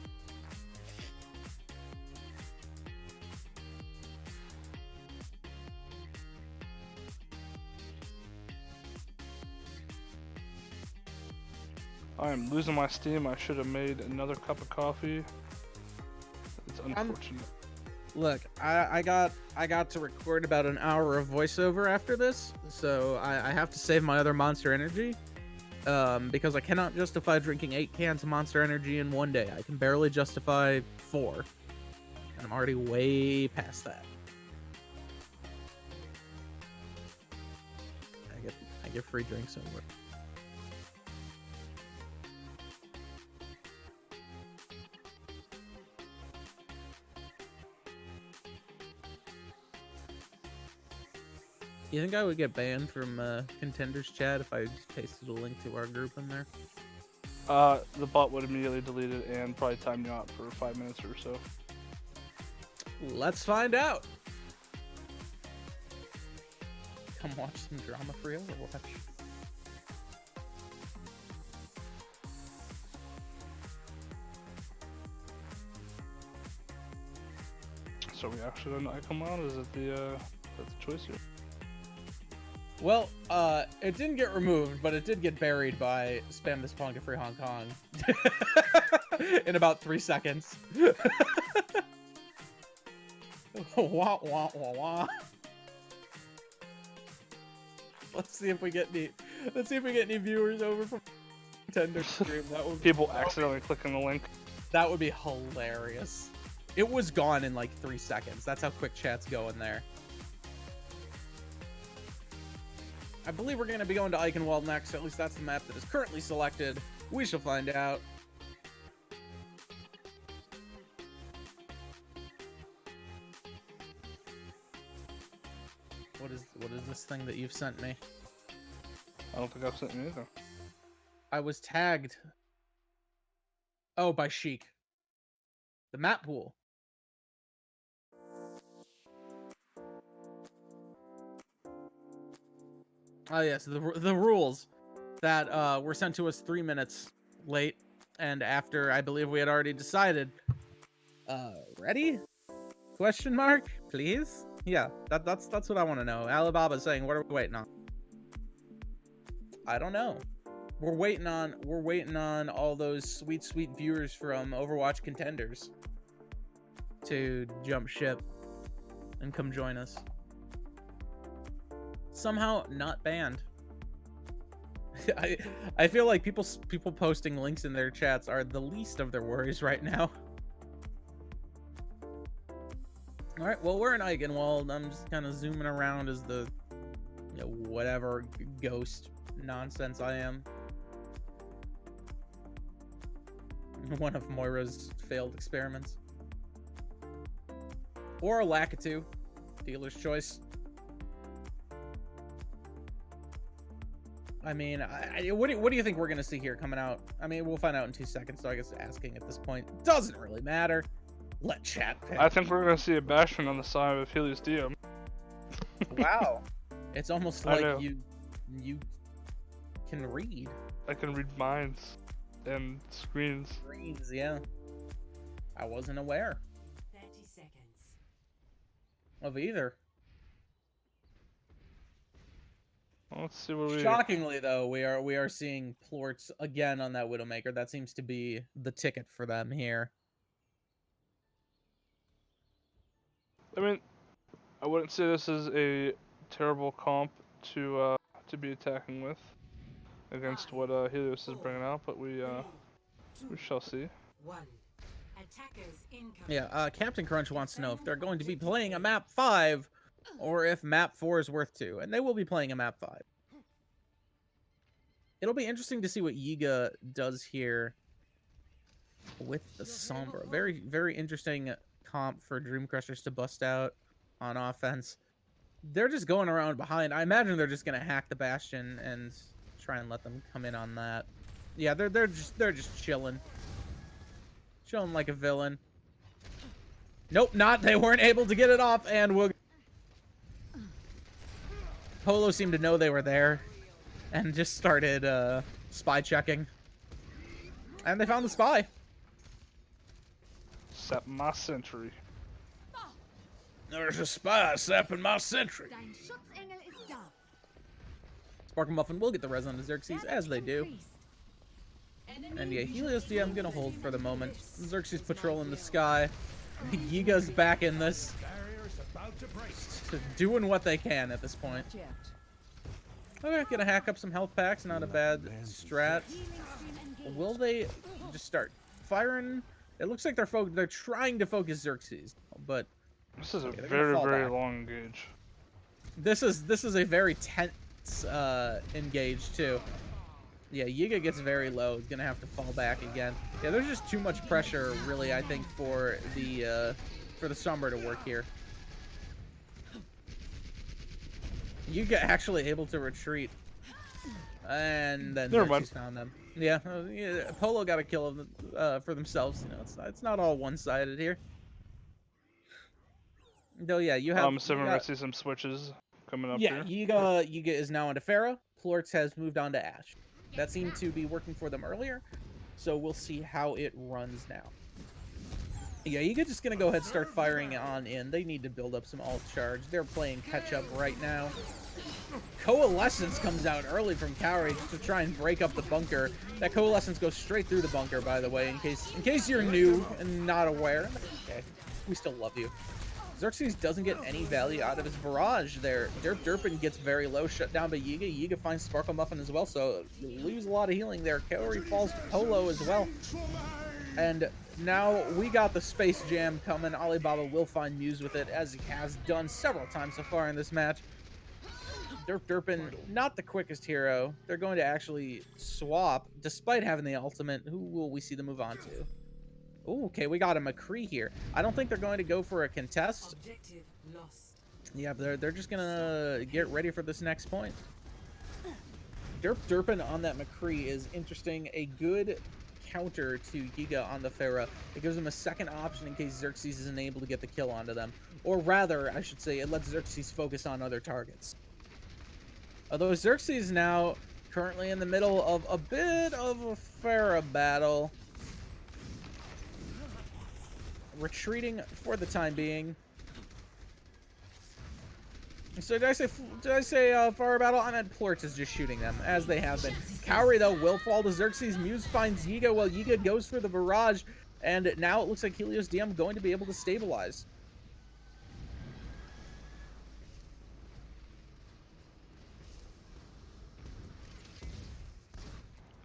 Speaker 2: I am losing my steam. I should have made another cup of coffee. It's unfortunate.
Speaker 1: Look, I got to record about an hour of voiceover after this, so I have to save my other Monster Energy, because I cannot justify drinking 8 cans of Monster Energy in one day. I can barely justify 4, and I'm already way past that. I get free drinks over. You think I would get banned from Contenders chat if I just pasted a link to our group in there?
Speaker 2: The bot would immediately delete it and probably time you out for 5 minutes or so.
Speaker 1: Let's find out. Come watch some drama for Overwatch.
Speaker 2: So we actually don't know I come out? Is it that's the choice here?
Speaker 1: Well, it didn't get removed, but it did get buried by Spam This Pong to Free Hong Kong in about 3 seconds. Wah, wah, wah, wah. Let's see if we get any viewers over from Contender stream. That would
Speaker 2: People accidentally clicking the link.
Speaker 1: That would be hilarious. It was gone in like 3 seconds. That's how quick chat's going there. I believe we're going to be going to Eichenwald next. At least that's the map that is currently selected. We shall find out. What is this thing that you've sent me?
Speaker 2: I don't think I've sent you either.
Speaker 1: I was tagged. Oh, by Sheik. The map pool. Oh yes, the rules that were sent to us 3 minutes late, and after I believe we had already decided. Ready? Question mark, please. Yeah, that's what I want to know. Alibaba's saying, what are we waiting on? I don't know. We're waiting on all those sweet viewers from Overwatch Contenders to jump ship and come join us. Somehow not banned. I feel like people posting links in their chats are the least of their worries right now. All right, well, we're in Eichenwald. I'm just kind of zooming around as the whatever ghost nonsense I am. One of Moira's failed experiments. Or a Lakitu. Dealer's choice. I mean, what do you think we're going to see here coming out? I mean, we'll find out in 2 seconds, so I guess asking at this point doesn't really matter. Let chat pick.
Speaker 2: I think we're going to see a Bastion on the side of Helios Diem.
Speaker 1: Wow. It's almost like you can read.
Speaker 2: I can read minds and screens.
Speaker 1: Screens, yeah. I wasn't aware
Speaker 3: 30 seconds.
Speaker 1: of either.
Speaker 2: Well, let's see what we...
Speaker 1: Shockingly, though, we are seeing plorts again on that Widowmaker. That seems to be the ticket for them here.
Speaker 2: I mean, I wouldn't say this is a terrible comp to be attacking with against what Helios is bringing out, but we shall see.
Speaker 3: 1. Attackers incoming.
Speaker 1: Yeah, Captain Crunch wants to know if they're going to be playing a map 5 or if map 4 is worth 2, and they will be playing a map 5. It'll be interesting to see what Yiga does here with the Sombra. Very, very interesting comp for Dream Crushers to bust out on offense. They're just going around behind. I imagine they're just gonna hack the Bastion and try and let them come in on that. Yeah, they're just chilling like a villain. Nope, they weren't able to get it off, and Polo seemed to know they were there and just started spy checking, and they found the spy.
Speaker 2: Set my sentry.
Speaker 1: There's a spy sapping my sentry.
Speaker 4: Dein Schutzengel ist da.
Speaker 1: Sparkle Muffin will get the res on the Xerxes, as they do. And yeah, Helios Diem gonna hold for the moment. Xerxes patrolling the sky. Yiga's back in this. Doing what they can at this point. Okay, gonna hack up some health packs, not a bad strat. Will they just start firing? It looks like they're trying to focus Xerxes, but
Speaker 2: this is a
Speaker 1: they're
Speaker 2: very,
Speaker 1: gonna fall
Speaker 2: very
Speaker 1: back.
Speaker 2: long engage.
Speaker 1: This is a very tense engage too. Yeah, Yiga gets very low. He's gonna have to fall back again. Yeah, there's just too much pressure, really, I think, for the Sombra to work here. Yiga actually able to retreat, and then Xerxes found them. Yeah, Polo got a kill for themselves. You know, it's not all one-sided here. Though, yeah, you have.
Speaker 2: I'm assuming we're gonna see some switches coming up here.
Speaker 1: Yeah, Yiga is now onto Pharah. Plorts has moved on to Ashe. That seemed to be working for them earlier, so we'll see how it runs now. Yeah, Yiga just gonna go ahead and start firing on in. They need to build up some alt charge. They're playing catch up right now. Coalescence comes out early from Cowrie just to try and break up the bunker. That Coalescence goes straight through the bunker, by the way, in case you're new and not aware. Okay, we still love you. Xerxes doesn't get any value out of his barrage there. Derpin gets very low, shut down by Yiga. Yiga finds Sparkle Muffin as well, so lose a lot of healing there. Kaori falls to Polo as well. And now we got the Space Jam coming. Alibaba will find Muse with it, as he has done several times so far in this match. Derpin, not the quickest hero. They're going to actually swap, despite having the ultimate. Who will we see them move on to? Ooh, okay, we got a McCree here. I don't think they're going to go for a contest.
Speaker 3: Objective lost.
Speaker 1: Yeah, they're just gonna get ready for this next point. Derp Derpin on that McCree is interesting. A good counter to Giga on the Pharah. It gives him a second option in case Xerxes isn't able to get the kill onto them. Or rather, I should say, it lets Xerxes focus on other targets. Although Xerxes now currently in the middle of a bit of a Pharah battle. Retreating for the time being. So did I say Pharah battle? I meant Plort is just shooting them, as they have been. Cowrie, though, will fall to Xerxes. Muse finds Yiga while Yiga goes for the barrage. And now it looks like Helios Diem going to be able to stabilize.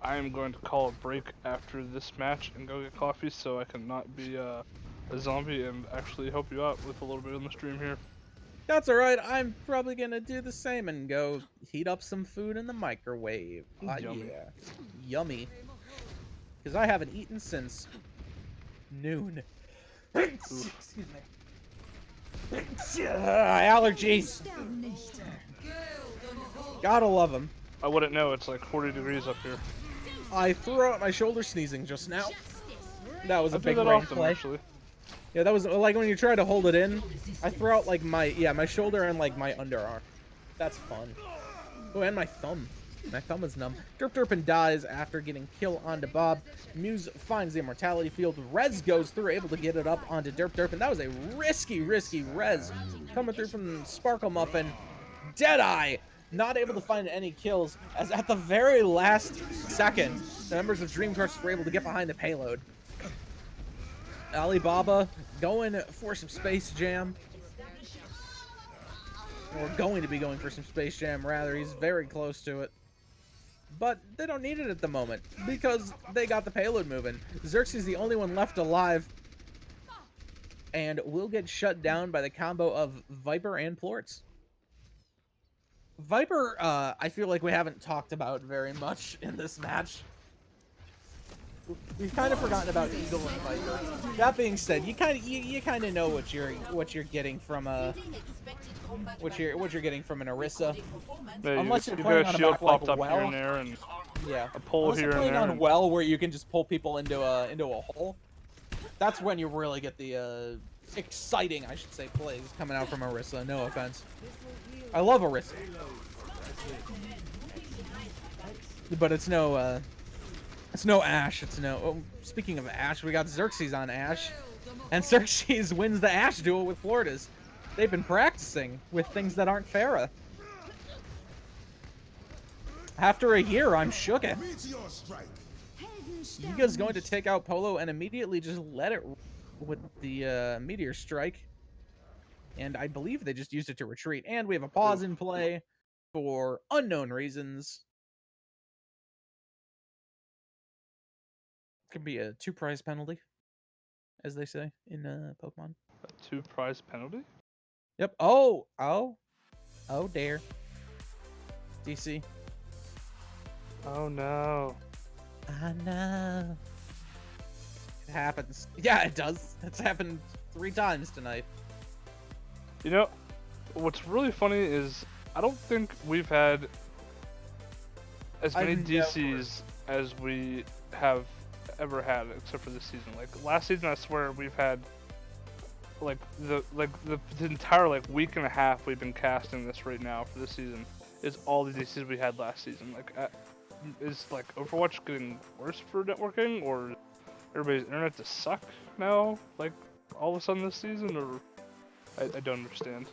Speaker 2: I am going to call a break after this match and go get coffee so I can not be a zombie and actually help you out with a little bit on the stream here.
Speaker 1: That's alright. I'm probably going to do the same and go heat up some food in the microwave.
Speaker 2: Yummy.
Speaker 1: Yeah. Yummy. Because I haven't eaten since noon. Excuse me. Allergies. Gotta love them.
Speaker 2: I wouldn't know, it's like 40 degrees up here.
Speaker 1: I threw out my shoulder sneezing just now. That was a
Speaker 2: I do
Speaker 1: big
Speaker 2: that
Speaker 1: brain
Speaker 2: often,
Speaker 1: play.
Speaker 2: actually.
Speaker 1: Yeah, that was like when you try to hold it in. I threw out like my shoulder and like my underarm. That's fun. Oh, and my thumb. My thumb is numb. Derp Derpin dies after getting kill onto Bob. Muse finds the immortality field. Rez goes through, able to get it up onto Derp Derpin. That was a risky Rez coming through from Sparkle Muffin. Deadeye not able to find any kills, as at the very last second, the members of Dream Torch were able to get behind the payload. Alibaba going for some Space Jam. Or going to be going for some Space Jam, rather. He's very close to it. But they don't need it at the moment, because they got the payload moving. Xerxes is the only one left alive, and will get shut down by the combo of Viper and Plorts. Viper, I feel like we haven't talked about very much in this match. We've kind of forgotten about Eagle and Viper. That being said, you kind of know what you're getting from what you're getting from an Orisa.
Speaker 2: Yeah,
Speaker 1: Unless you're
Speaker 2: you
Speaker 1: playing
Speaker 2: got
Speaker 1: on
Speaker 2: a
Speaker 1: a
Speaker 2: shield
Speaker 1: map like
Speaker 2: popped up here
Speaker 1: Well.
Speaker 2: and there, and
Speaker 1: Yeah,
Speaker 2: a pole
Speaker 1: unless
Speaker 2: here
Speaker 1: you're
Speaker 2: and
Speaker 1: playing
Speaker 2: there.
Speaker 1: on
Speaker 2: and-
Speaker 1: Well, where you can just pull people into a hole. That's when you really get the exciting, I should say, plays coming out from Orisa. No offense. I love Orisa. But it's no Ashe. It's no. Oh, speaking of Ashe, we got Xerxes on Ashe, and Xerxes wins the Ashe duel with Floridas. They've been practicing with things that aren't Pharah. After a year, I'm shook at.
Speaker 6: Meteor strike.
Speaker 1: Yiga's going to take out Polo and immediately just let it with the meteor strike. And I believe they just used it to retreat. And we have a pause in play for unknown reasons. Could be a 2 prize penalty, as they say in Pokemon.
Speaker 2: A 2 prize penalty?
Speaker 1: Yep. Oh dear. DC.
Speaker 2: Oh no.
Speaker 1: I know. It happens. Yeah, it does. It's happened 3 times tonight.
Speaker 2: You know, what's really funny is I don't think we've had as many
Speaker 1: I've never-
Speaker 2: DCs as we have ever had, except for this season. Like last season, I swear we've had like the entire like week and a half we've been casting this right now for this season is all the DCs we had last season. Like, is like Overwatch getting worse for networking, or everybody's internet to suck now? Like all of a sudden this season, or I don't understand.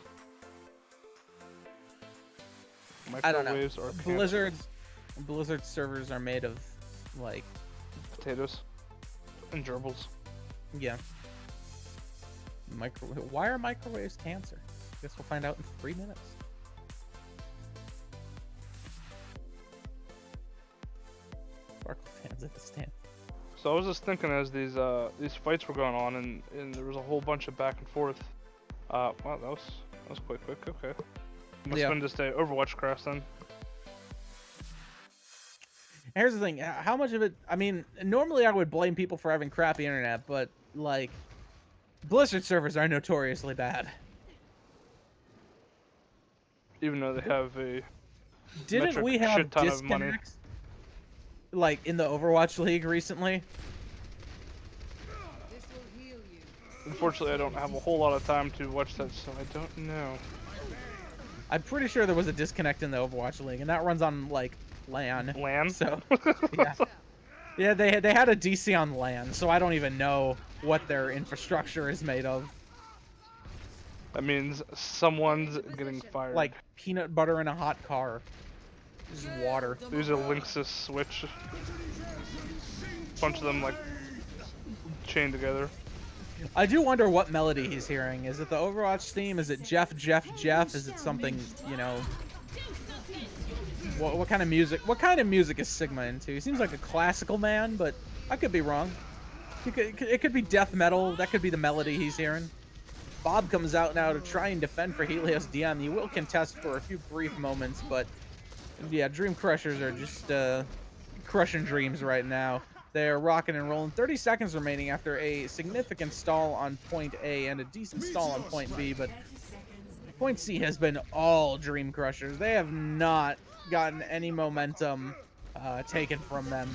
Speaker 1: I don't know.
Speaker 2: Microwaves are
Speaker 1: Blizzard servers are made of like
Speaker 2: potatoes and gerbils.
Speaker 1: yeah. Why are microwaves cancer? Guess we'll find out in 3 minutes. Sparkle fans at the stand.
Speaker 2: So I was just thinking as these fights were going on and there was a whole bunch of back and forth. Wow, that was quite quick. Okay. Must
Speaker 1: Yeah.
Speaker 2: have been just a Overwatch crash then.
Speaker 1: Here's the thing, how much of it, I mean, normally I would blame people for having crappy internet, but, like, Blizzard servers are notoriously bad.
Speaker 2: Even though they have a
Speaker 1: Didn't
Speaker 2: metric
Speaker 1: we have
Speaker 2: shit ton of money.
Speaker 1: disconnects like in the Overwatch League recently?
Speaker 2: Unfortunately, I don't have a whole lot of time to watch that, so I don't know.
Speaker 1: I'm pretty sure there was a disconnect in the Overwatch League, and that runs on like LAN.
Speaker 2: LAN?
Speaker 1: So yeah, yeah, they had a DC on LAN, so I don't even know what their infrastructure is made of.
Speaker 2: That means someone's getting fired.
Speaker 1: Like peanut butter in a hot car. Just water.
Speaker 2: There's a Linksys switch. Bunch of them like chained together.
Speaker 1: I do wonder what melody he's hearing. Is it the Overwatch theme? Is it Jeff, Jeff, Jeff? Is it something, you know? What kind of music? What kind of music is Sigma into? He seems like a classical man, but I could be wrong. It could be death metal. That could be the melody he's hearing. Bob comes out now to try and defend for Helios Diem. He will contest for a few brief moments, but yeah, Dream Crushers are just crushing dreams right now. They're rocking and rolling. 30 seconds remaining after a significant stall on point A and a decent stall on point B, but point C has been all Dream Crushers. They have not gotten any momentum taken from them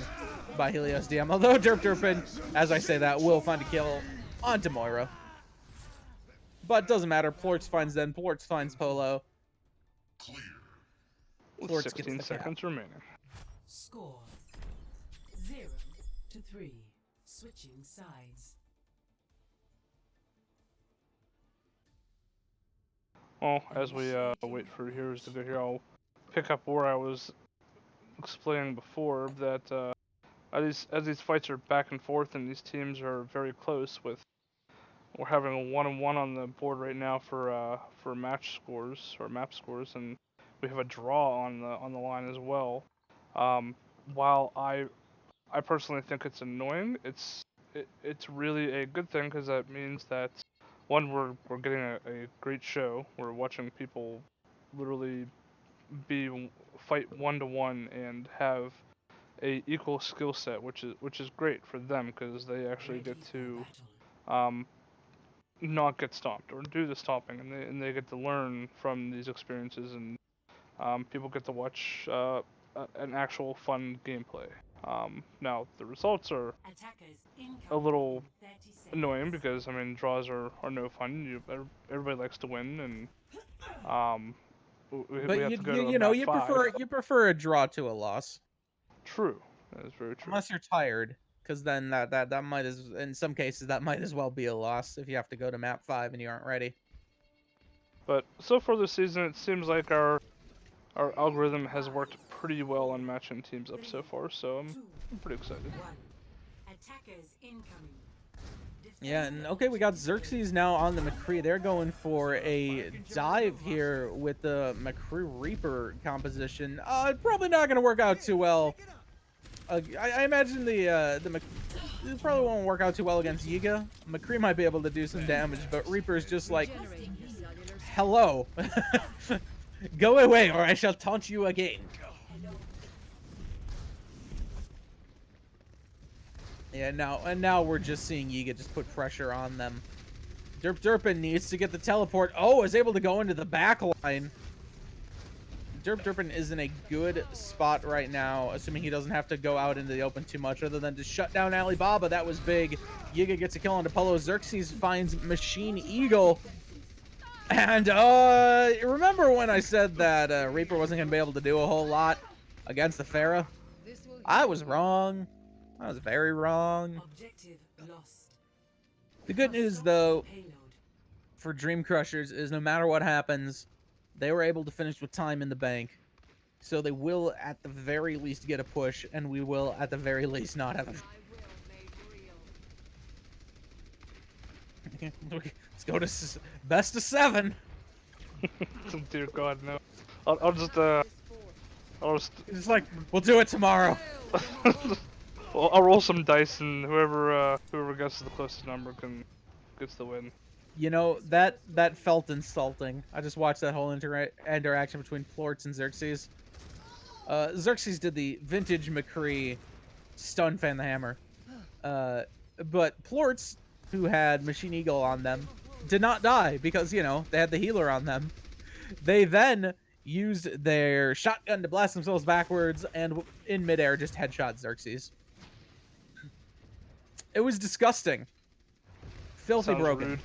Speaker 1: by Helios Diem. Although Derpin, as I say that, will find a kill onto Moira. But doesn't matter. Plorts finds them. Plorts finds Polo. Plorts gets
Speaker 2: 16
Speaker 1: the
Speaker 2: seconds
Speaker 1: cap.
Speaker 2: remaining.
Speaker 3: Score 0-3. Switching sides.
Speaker 2: Well, as we wait for Heroes to go here, I'll pick up where I was explaining before that as these fights are back and forth and these teams are very close with. We're having a 1-1 on the board right now for match scores or map scores, and we have a draw on the line as well. While I personally think it's annoying, it's really a good thing because that means that one, we're getting a great show. We're watching people literally fight 1-to-1 and have a equal skill set, which is great for them because they actually get to not get stomped or do the stomping, and they get to learn from these experiences, and people get to watch an actual fun gameplay. Now the results are a little annoying because I mean draws are no fun. Everybody likes to win, and we have to go to a
Speaker 1: you know,
Speaker 2: map 5.
Speaker 1: you prefer a draw to a loss.
Speaker 2: True, that is very true.
Speaker 1: Unless you're tired, because then that might in some cases that might as well be a loss if you have to go to map 5 and you aren't ready.
Speaker 2: But so far this season, it seems like our algorithm has worked pretty well on matching teams up so far, so I'm pretty excited.
Speaker 3: Attackers incoming.
Speaker 1: Yeah, and okay, we got Xerxes now on the McCree. They're going for a dive here with the McCree Reaper composition. Probably not going to work out too well. I imagine it probably won't work out too well against Yiga. McCree might be able to do some damage, but Reaper's just like, hello. Go away or I shall taunt you again. Yeah, now we're just seeing Yiga just put pressure on them. Derpin needs to get the teleport. Oh, is able to go into the back line. Derpin is in a good spot right now, assuming he doesn't have to go out into the open too much other than to shut down Alibaba. That was big. Yiga gets a kill onto Polo. Xerxes finds Machine Eagle. And remember when I said that Reaper wasn't going to be able to do a whole lot against the Pharah? I was wrong. I was very wrong.
Speaker 3: Objective lost.
Speaker 1: The good news, though, for Dream Crushers is no matter what happens, they were able to finish with time in the bank. So they will, at the very least, get a push, and we will, at the very least, not have a... Let's go to best of 7.
Speaker 2: Dear God, no. I'll just
Speaker 1: It's like, we'll do it tomorrow.
Speaker 2: well, I'll roll some dice, and whoever gets to the closest number gets the win.
Speaker 1: You know, that felt insulting. I just watched that whole interaction between Plorts and Xerxes. Xerxes did the vintage McCree stun fan the hammer. But Plorts, who had Machine Eagle on them, did not die because, you know, they had the healer on them. They then used their shotgun to blast themselves backwards, and in midair just headshot Xerxes. It was disgusting. Filthy
Speaker 2: Sounds
Speaker 1: broken.
Speaker 2: rude.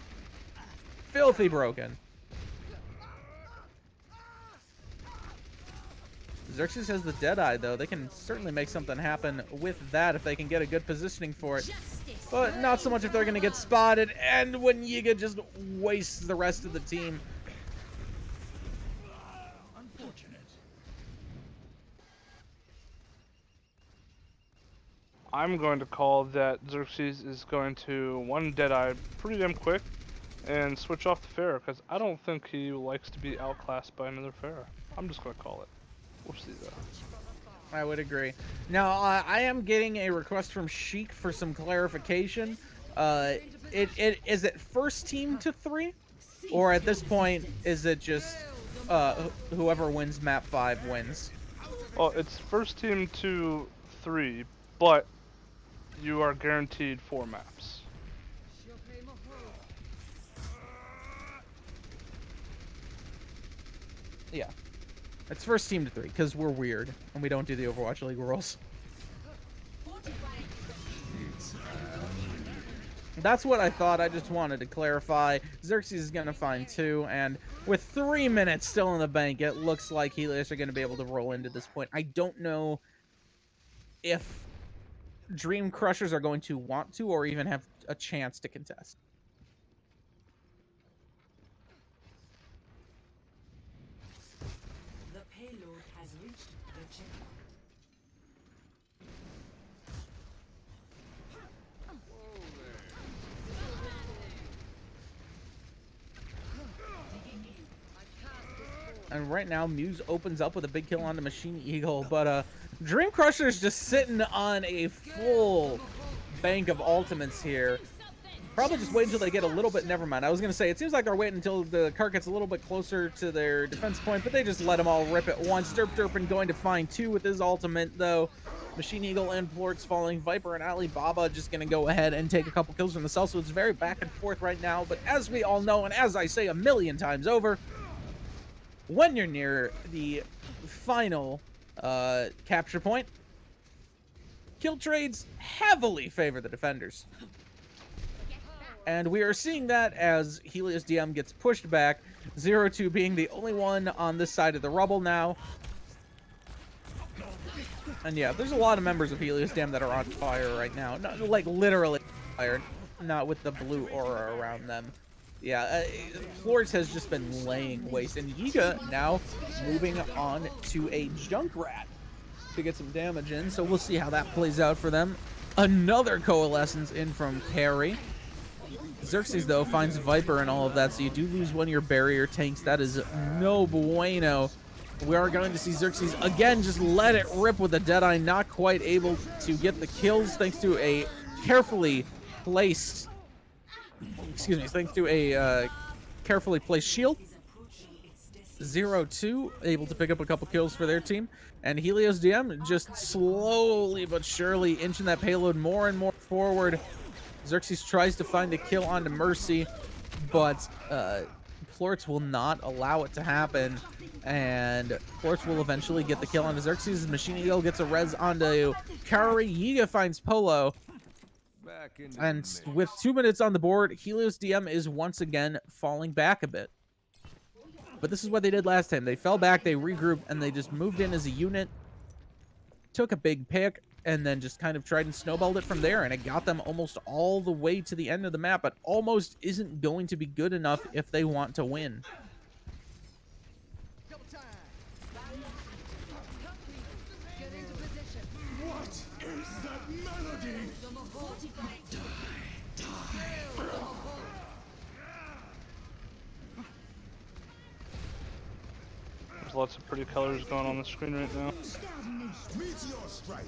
Speaker 1: Filthy broken. Xerxes has the Deadeye, though. They can certainly make something happen with that if they can get a good positioning for it. But not so much if they're going to get spotted, and when Yiga just wastes the rest of the team.
Speaker 6: Unfortunate.
Speaker 2: I'm going to call that Xerxes is going to one Deadeye pretty damn quick and switch off the Pharaoh, because I don't think he likes to be outclassed by another Pharaoh. I'm just going to call it. We'll see though.
Speaker 1: I would agree. Now, I am getting a request from Sheik for some clarification. Is it first team to 3? Or at this point, is it just whoever wins map 5 wins?
Speaker 2: Well, it's first team to 3, but you are guaranteed 4 maps.
Speaker 1: Yeah. It's first team to 3, because we're weird, and we don't do the Overwatch League rules. That's what I thought. I just wanted to clarify. Xerxes is going to find 2, and with 3 minutes still in the bank, it looks like Helios are going to be able to roll into this point. I don't know if Dream Crushers are going to want to or even have a chance to contest.
Speaker 3: The payload has reached the checkpoint.
Speaker 1: And right now, Muse opens up with a big kill on the Machine Eagle, but Dream Crusher's just sitting on a full bank of ultimates here. Probably just wait until they get a little bit. Never mind. I was going to say, it seems like they're waiting until the cart gets a little bit closer to their defense point, but they just let them all rip at once. Derpin going to find 2 with his ultimate, though. Machine Eagle and Plort's falling. Viper and Alibaba just going to go ahead and take a couple kills from the cell, so it's very back and forth right now. But as we all know, and as I say a million times over, when you're near the final capture point, kill trades heavily favor the defenders. And we are seeing that as Helios Diem gets pushed back, 0-2 being the only one on this side of the rubble now. And yeah, there's a lot of members of Helios Diem that are on fire right now. Not, like, literally fire, not with the blue aura around them. Yeah, Flores has just been laying waste. And Yiga now moving on to a Junkrat to get some damage in. So we'll see how that plays out for them. Another Coalescence in from Carry. Xerxes, though, finds Viper and all of that, so you do lose one of your barrier tanks. That is no bueno. We are going to see Xerxes again just let it rip with the Deadeye, not quite able to get the kills thanks to a carefully placed, thanks to a carefully placed shield. 0-2, able to pick up a couple kills for their team. And Helios Diem just slowly but surely inching that payload more and more forward. Xerxes tries to find a kill onto Mercy, but Plortz will not allow it to happen. And Plortz will eventually get the kill onto Xerxes. Machine Eagle gets a res onto Kaori. Yiga finds Polo. And with 2 minutes on the board, Helios Diem is once again falling back a bit. But this is what they did last time. They fell back, they regrouped, and they just moved in as a unit. Took a big pick, and then just kind of tried and snowballed it from there, and it got them almost all the way to the end of the map, but almost isn't going to be good enough if they want to win.
Speaker 6: What is that melody?
Speaker 2: There's lots of pretty colors going on the screen right now.
Speaker 6: Meteor strike.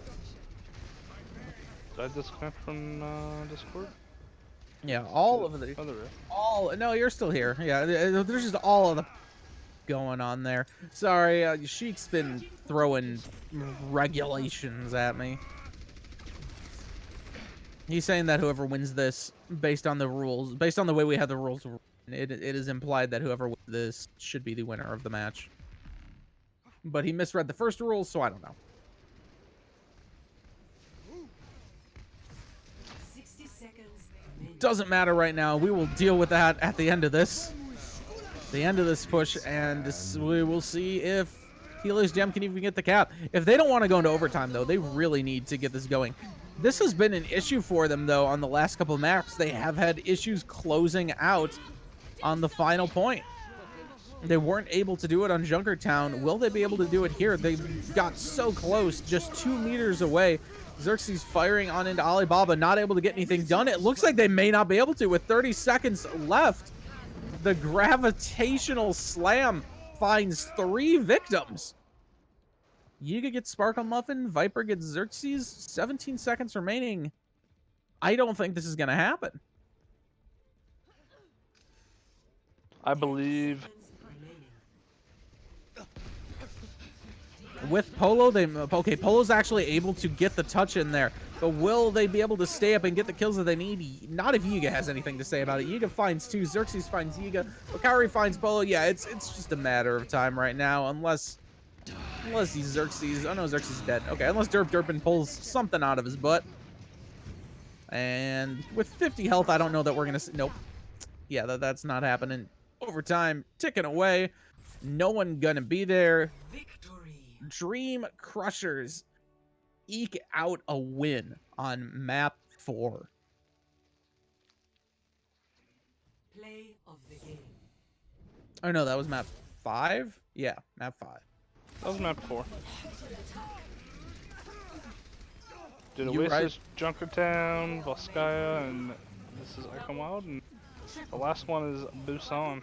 Speaker 2: Did I disconnect from Discord?
Speaker 1: Yeah, all of the...
Speaker 2: Oh, there is.
Speaker 1: All... No, you're still here. Yeah, there's just all of the going on there. Sorry, Sheik's been throwing regulations at me. He's saying that whoever wins this, based on the rules, based on the way we have the rules, it is implied that whoever wins this should be the winner of the match. but he misread the first rule, so I don't know.
Speaker 3: 60 seconds remaining.
Speaker 1: Doesn't matter right now. We will deal with that at the end of this. The end of this push, and we will see if Helios Diem can even get the cap. If they don't want to go into overtime, though, they really need to get this going. This has been an issue for them, though, on the last couple of maps. They have had issues closing out on the final point. They weren't able to do it on Junkertown. Will they be able to do it here? They got so close, just 2 meters away. Xerxes firing on into Alibaba, not able to get anything done. It looks like they may not be able to with 30 seconds left. The gravitational slam finds 3 victims. Yiga gets Sparkle Muffin. Viper gets Xerxes. 17 seconds remaining. I don't think this is going to happen.
Speaker 2: I believe.
Speaker 1: With Polo, okay, Polo's actually able to get the touch in there. But will they be able to stay up and get the kills that they need? Not if Yiga has anything to say about it. Yiga finds 2. Xerxes finds Yiga. Okari finds Polo. Yeah, it's just a matter of time right now. Unless he's Xerxes. Oh no, Xerxes is dead. Okay, unless Durpin pulls something out of his butt. And with 50 health, I don't know that we're going to... Nope. Yeah, that's not happening. Overtime ticking away. No one gonna be there.
Speaker 3: Victory.
Speaker 1: Dream Crushers eke out a win on map 4.
Speaker 3: Play of the game.
Speaker 1: Oh no, that was map 5? Yeah, map 5.
Speaker 2: That was map 4. Did
Speaker 1: You right.
Speaker 2: Oasis, Junkertown, Volskaya, and this is Icon Wild, and the last one is Busan.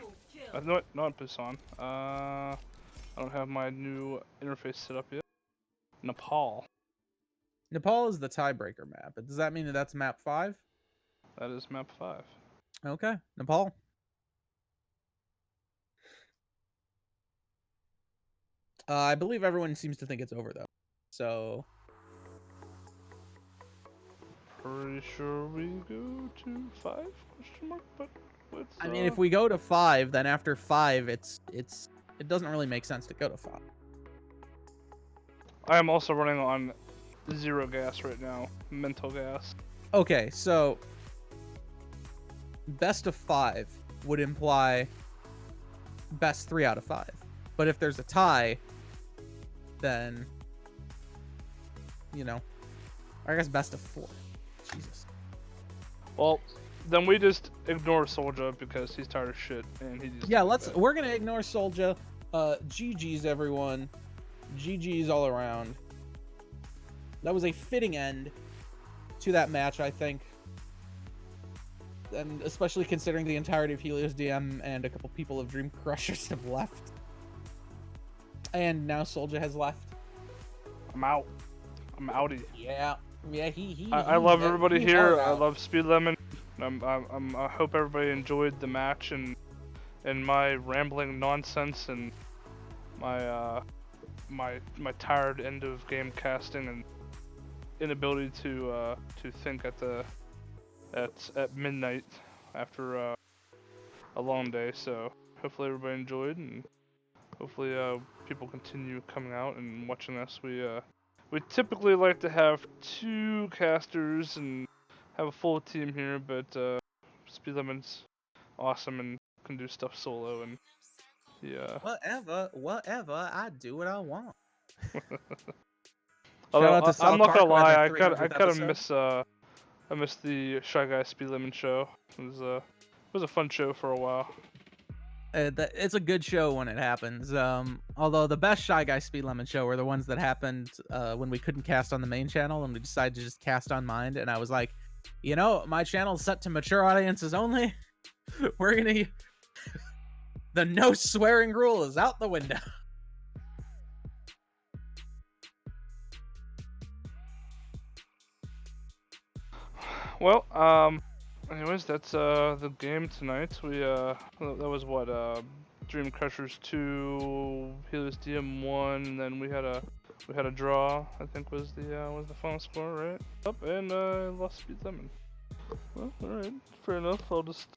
Speaker 2: No, not Busan. I don't have my new interface set up yet. Nepal.
Speaker 1: Nepal is the tiebreaker map. But does that mean that that's map 5?
Speaker 2: That is map 5.
Speaker 1: Okay, Nepal. I believe everyone seems to think it's over though. So
Speaker 2: Pretty sure we go to 5? Question mark. But let's.
Speaker 1: I mean, if we go to 5, then after 5, it doesn't really make sense to go to 5.
Speaker 2: I am also running on 0 gas right now. Mental gas.
Speaker 1: Okay, so best of 5 would imply best 3 out of 5. But if there's a tie, then, you know, I guess best of 4. Jesus.
Speaker 2: Well, then we just ignore Soldier because he's tired of shit and he just.
Speaker 1: Yeah, we're gonna ignore Soldier. GG's everyone. GG's all around. That was a fitting end to that match, I think. And especially considering the entirety of Helios DM and a couple people of Dream Crushers have left. And now Soldier has left.
Speaker 2: I'm out. I'm outie.
Speaker 1: Yeah. Yeah,
Speaker 2: I love everybody here. I
Speaker 1: out.
Speaker 2: love Speed Lemon. I hope everybody enjoyed the match and my rambling nonsense and my my tired end of game casting and inability to think at midnight after a long day. So hopefully everybody enjoyed and hopefully people continue coming out and watching us. We typically like to have 2 casters and have a full team here, but Speed Lemon's awesome and can do stuff solo, and yeah.
Speaker 1: Whatever, I do what I want.
Speaker 2: Although
Speaker 1: out to South
Speaker 2: I'm not gonna
Speaker 1: Park,
Speaker 2: lie,
Speaker 1: we're
Speaker 2: I
Speaker 1: at the
Speaker 2: kind
Speaker 1: 300th
Speaker 2: of miss the Shy Guy Speed Lemon show. It was a fun show for a while.
Speaker 1: It's a good show when it happens. Although the best Shy Guy Speed Lemon show were the ones that happened when we couldn't cast on the main channel and we decided to just cast on Mind. And I was like, you know, my channel's set to mature audiences only. We're gonna... The no swearing rule is out the window.
Speaker 2: Well, anyways, that's the game tonight. That was what Dream Crushers 2, Helios Diem 1, and then we had a draw. I think was the final score, right? Up and lost Speed Lemon. Well, all right, fair enough. I'll just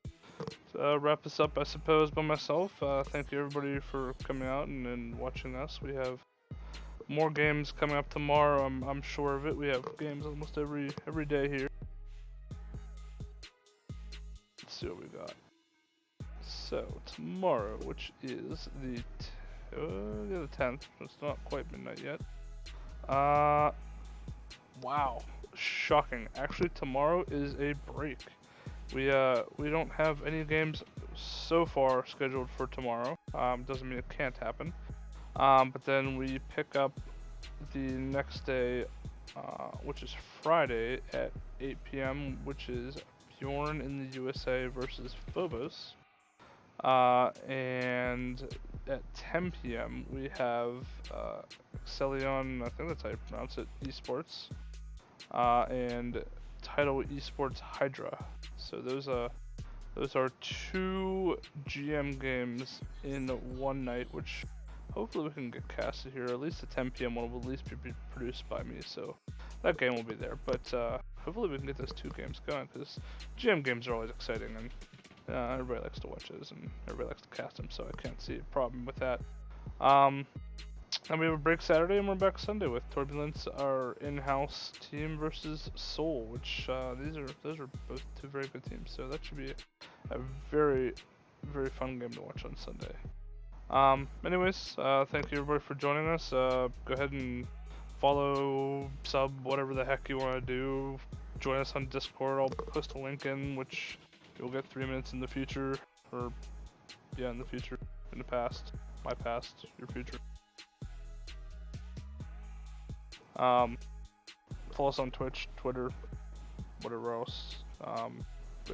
Speaker 2: wrap this up, I suppose, by myself. Thank you everybody for coming out and watching us. We have more games coming up tomorrow. I'm sure of it. We have games almost every day here. Let's see what we got. So tomorrow, which is the 10th. It's not quite midnight yet. Wow, shocking. Actually, tomorrow is a break. We don't have any games so far scheduled for tomorrow. Doesn't mean it can't happen. But then we pick up the next day, which is Friday at 8 p.m., which is Bjorn in the USA versus Phobos. And at 10 p.m. we have Excellion, I think that's how you pronounce it, Esports, and Title Esports Hydra. So those are 2 GM games in one night, which hopefully we can get casted here. At least the 10 p.m. one will at least be produced by me, so that game will be there. But hopefully we can get those 2 games going, because GM games are always exciting, and everybody likes to watch those, and everybody likes to cast them, so I can't see a problem with that. And we have a break Saturday, and we're back Sunday with Turbulence, our in-house team, versus Soul, which those are both 2 very good teams, so that should be a very, very fun game to watch on Sunday. Anyways, thank you everybody for joining us. Go ahead and follow, sub, whatever the heck you want to do. Join us on Discord. I'll post a link in, which you'll get 3 minutes in the future, or yeah, in the future, in the past, my past, your future. Follow us on Twitch, Twitter, whatever else.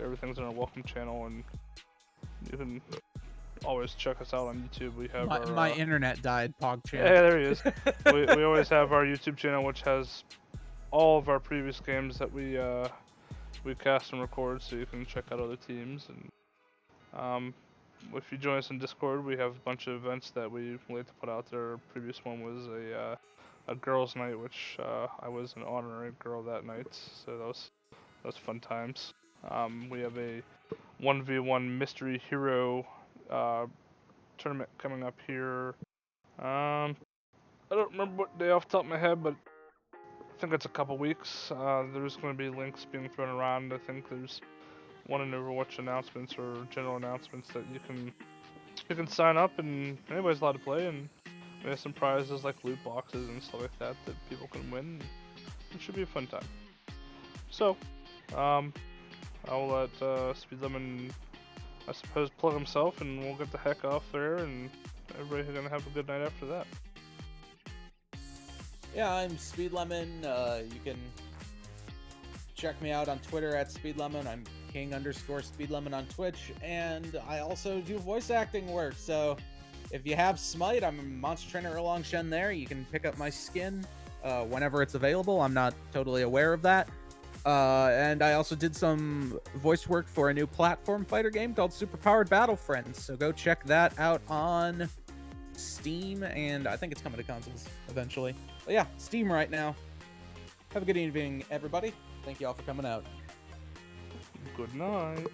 Speaker 2: Everything's in our welcome channel, and you can always check us out on YouTube. We have
Speaker 1: my internet died, PogChamp.
Speaker 2: Yeah, there he is. we always have our YouTube channel, which has all of our previous games that we cast and record, so you can check out other teams. And if you join us in Discord, we have a bunch of events that we like to put out there. Our previous one was a girls' night, which I was an honorary girl that night, so that was fun times. We have a 1v1 mystery hero tournament coming up here. I don't remember what day off the top of my head, but I think it's a couple weeks. There's going to be links being thrown around. I think there's one in Overwatch announcements or general announcements that you can sign up, and anybody's allowed to play, and we have some prizes like loot boxes and stuff like that people can win. It should be a fun time. So, I'll let Speedlemon, I suppose, plug himself, and we'll get the heck off there, and everybody's gonna have a good night after that.
Speaker 1: Yeah, I'm Speedlemon. You can check me out on Twitter at Speedlemon. I'm King_Speedlemon on Twitch, and I also do voice acting work. So if you have Smite, I'm a Monster Trainer Erlong Shen there. You can pick up my skin whenever it's available. I'm not totally aware of that. And I also did some voice work for a new platform fighter game called Superpowered Battle Friends. So go check that out on Steam, and I think it's coming to consoles eventually. But yeah, Steam right now. Have a good evening, everybody. Thank you all for coming out.
Speaker 2: Good night.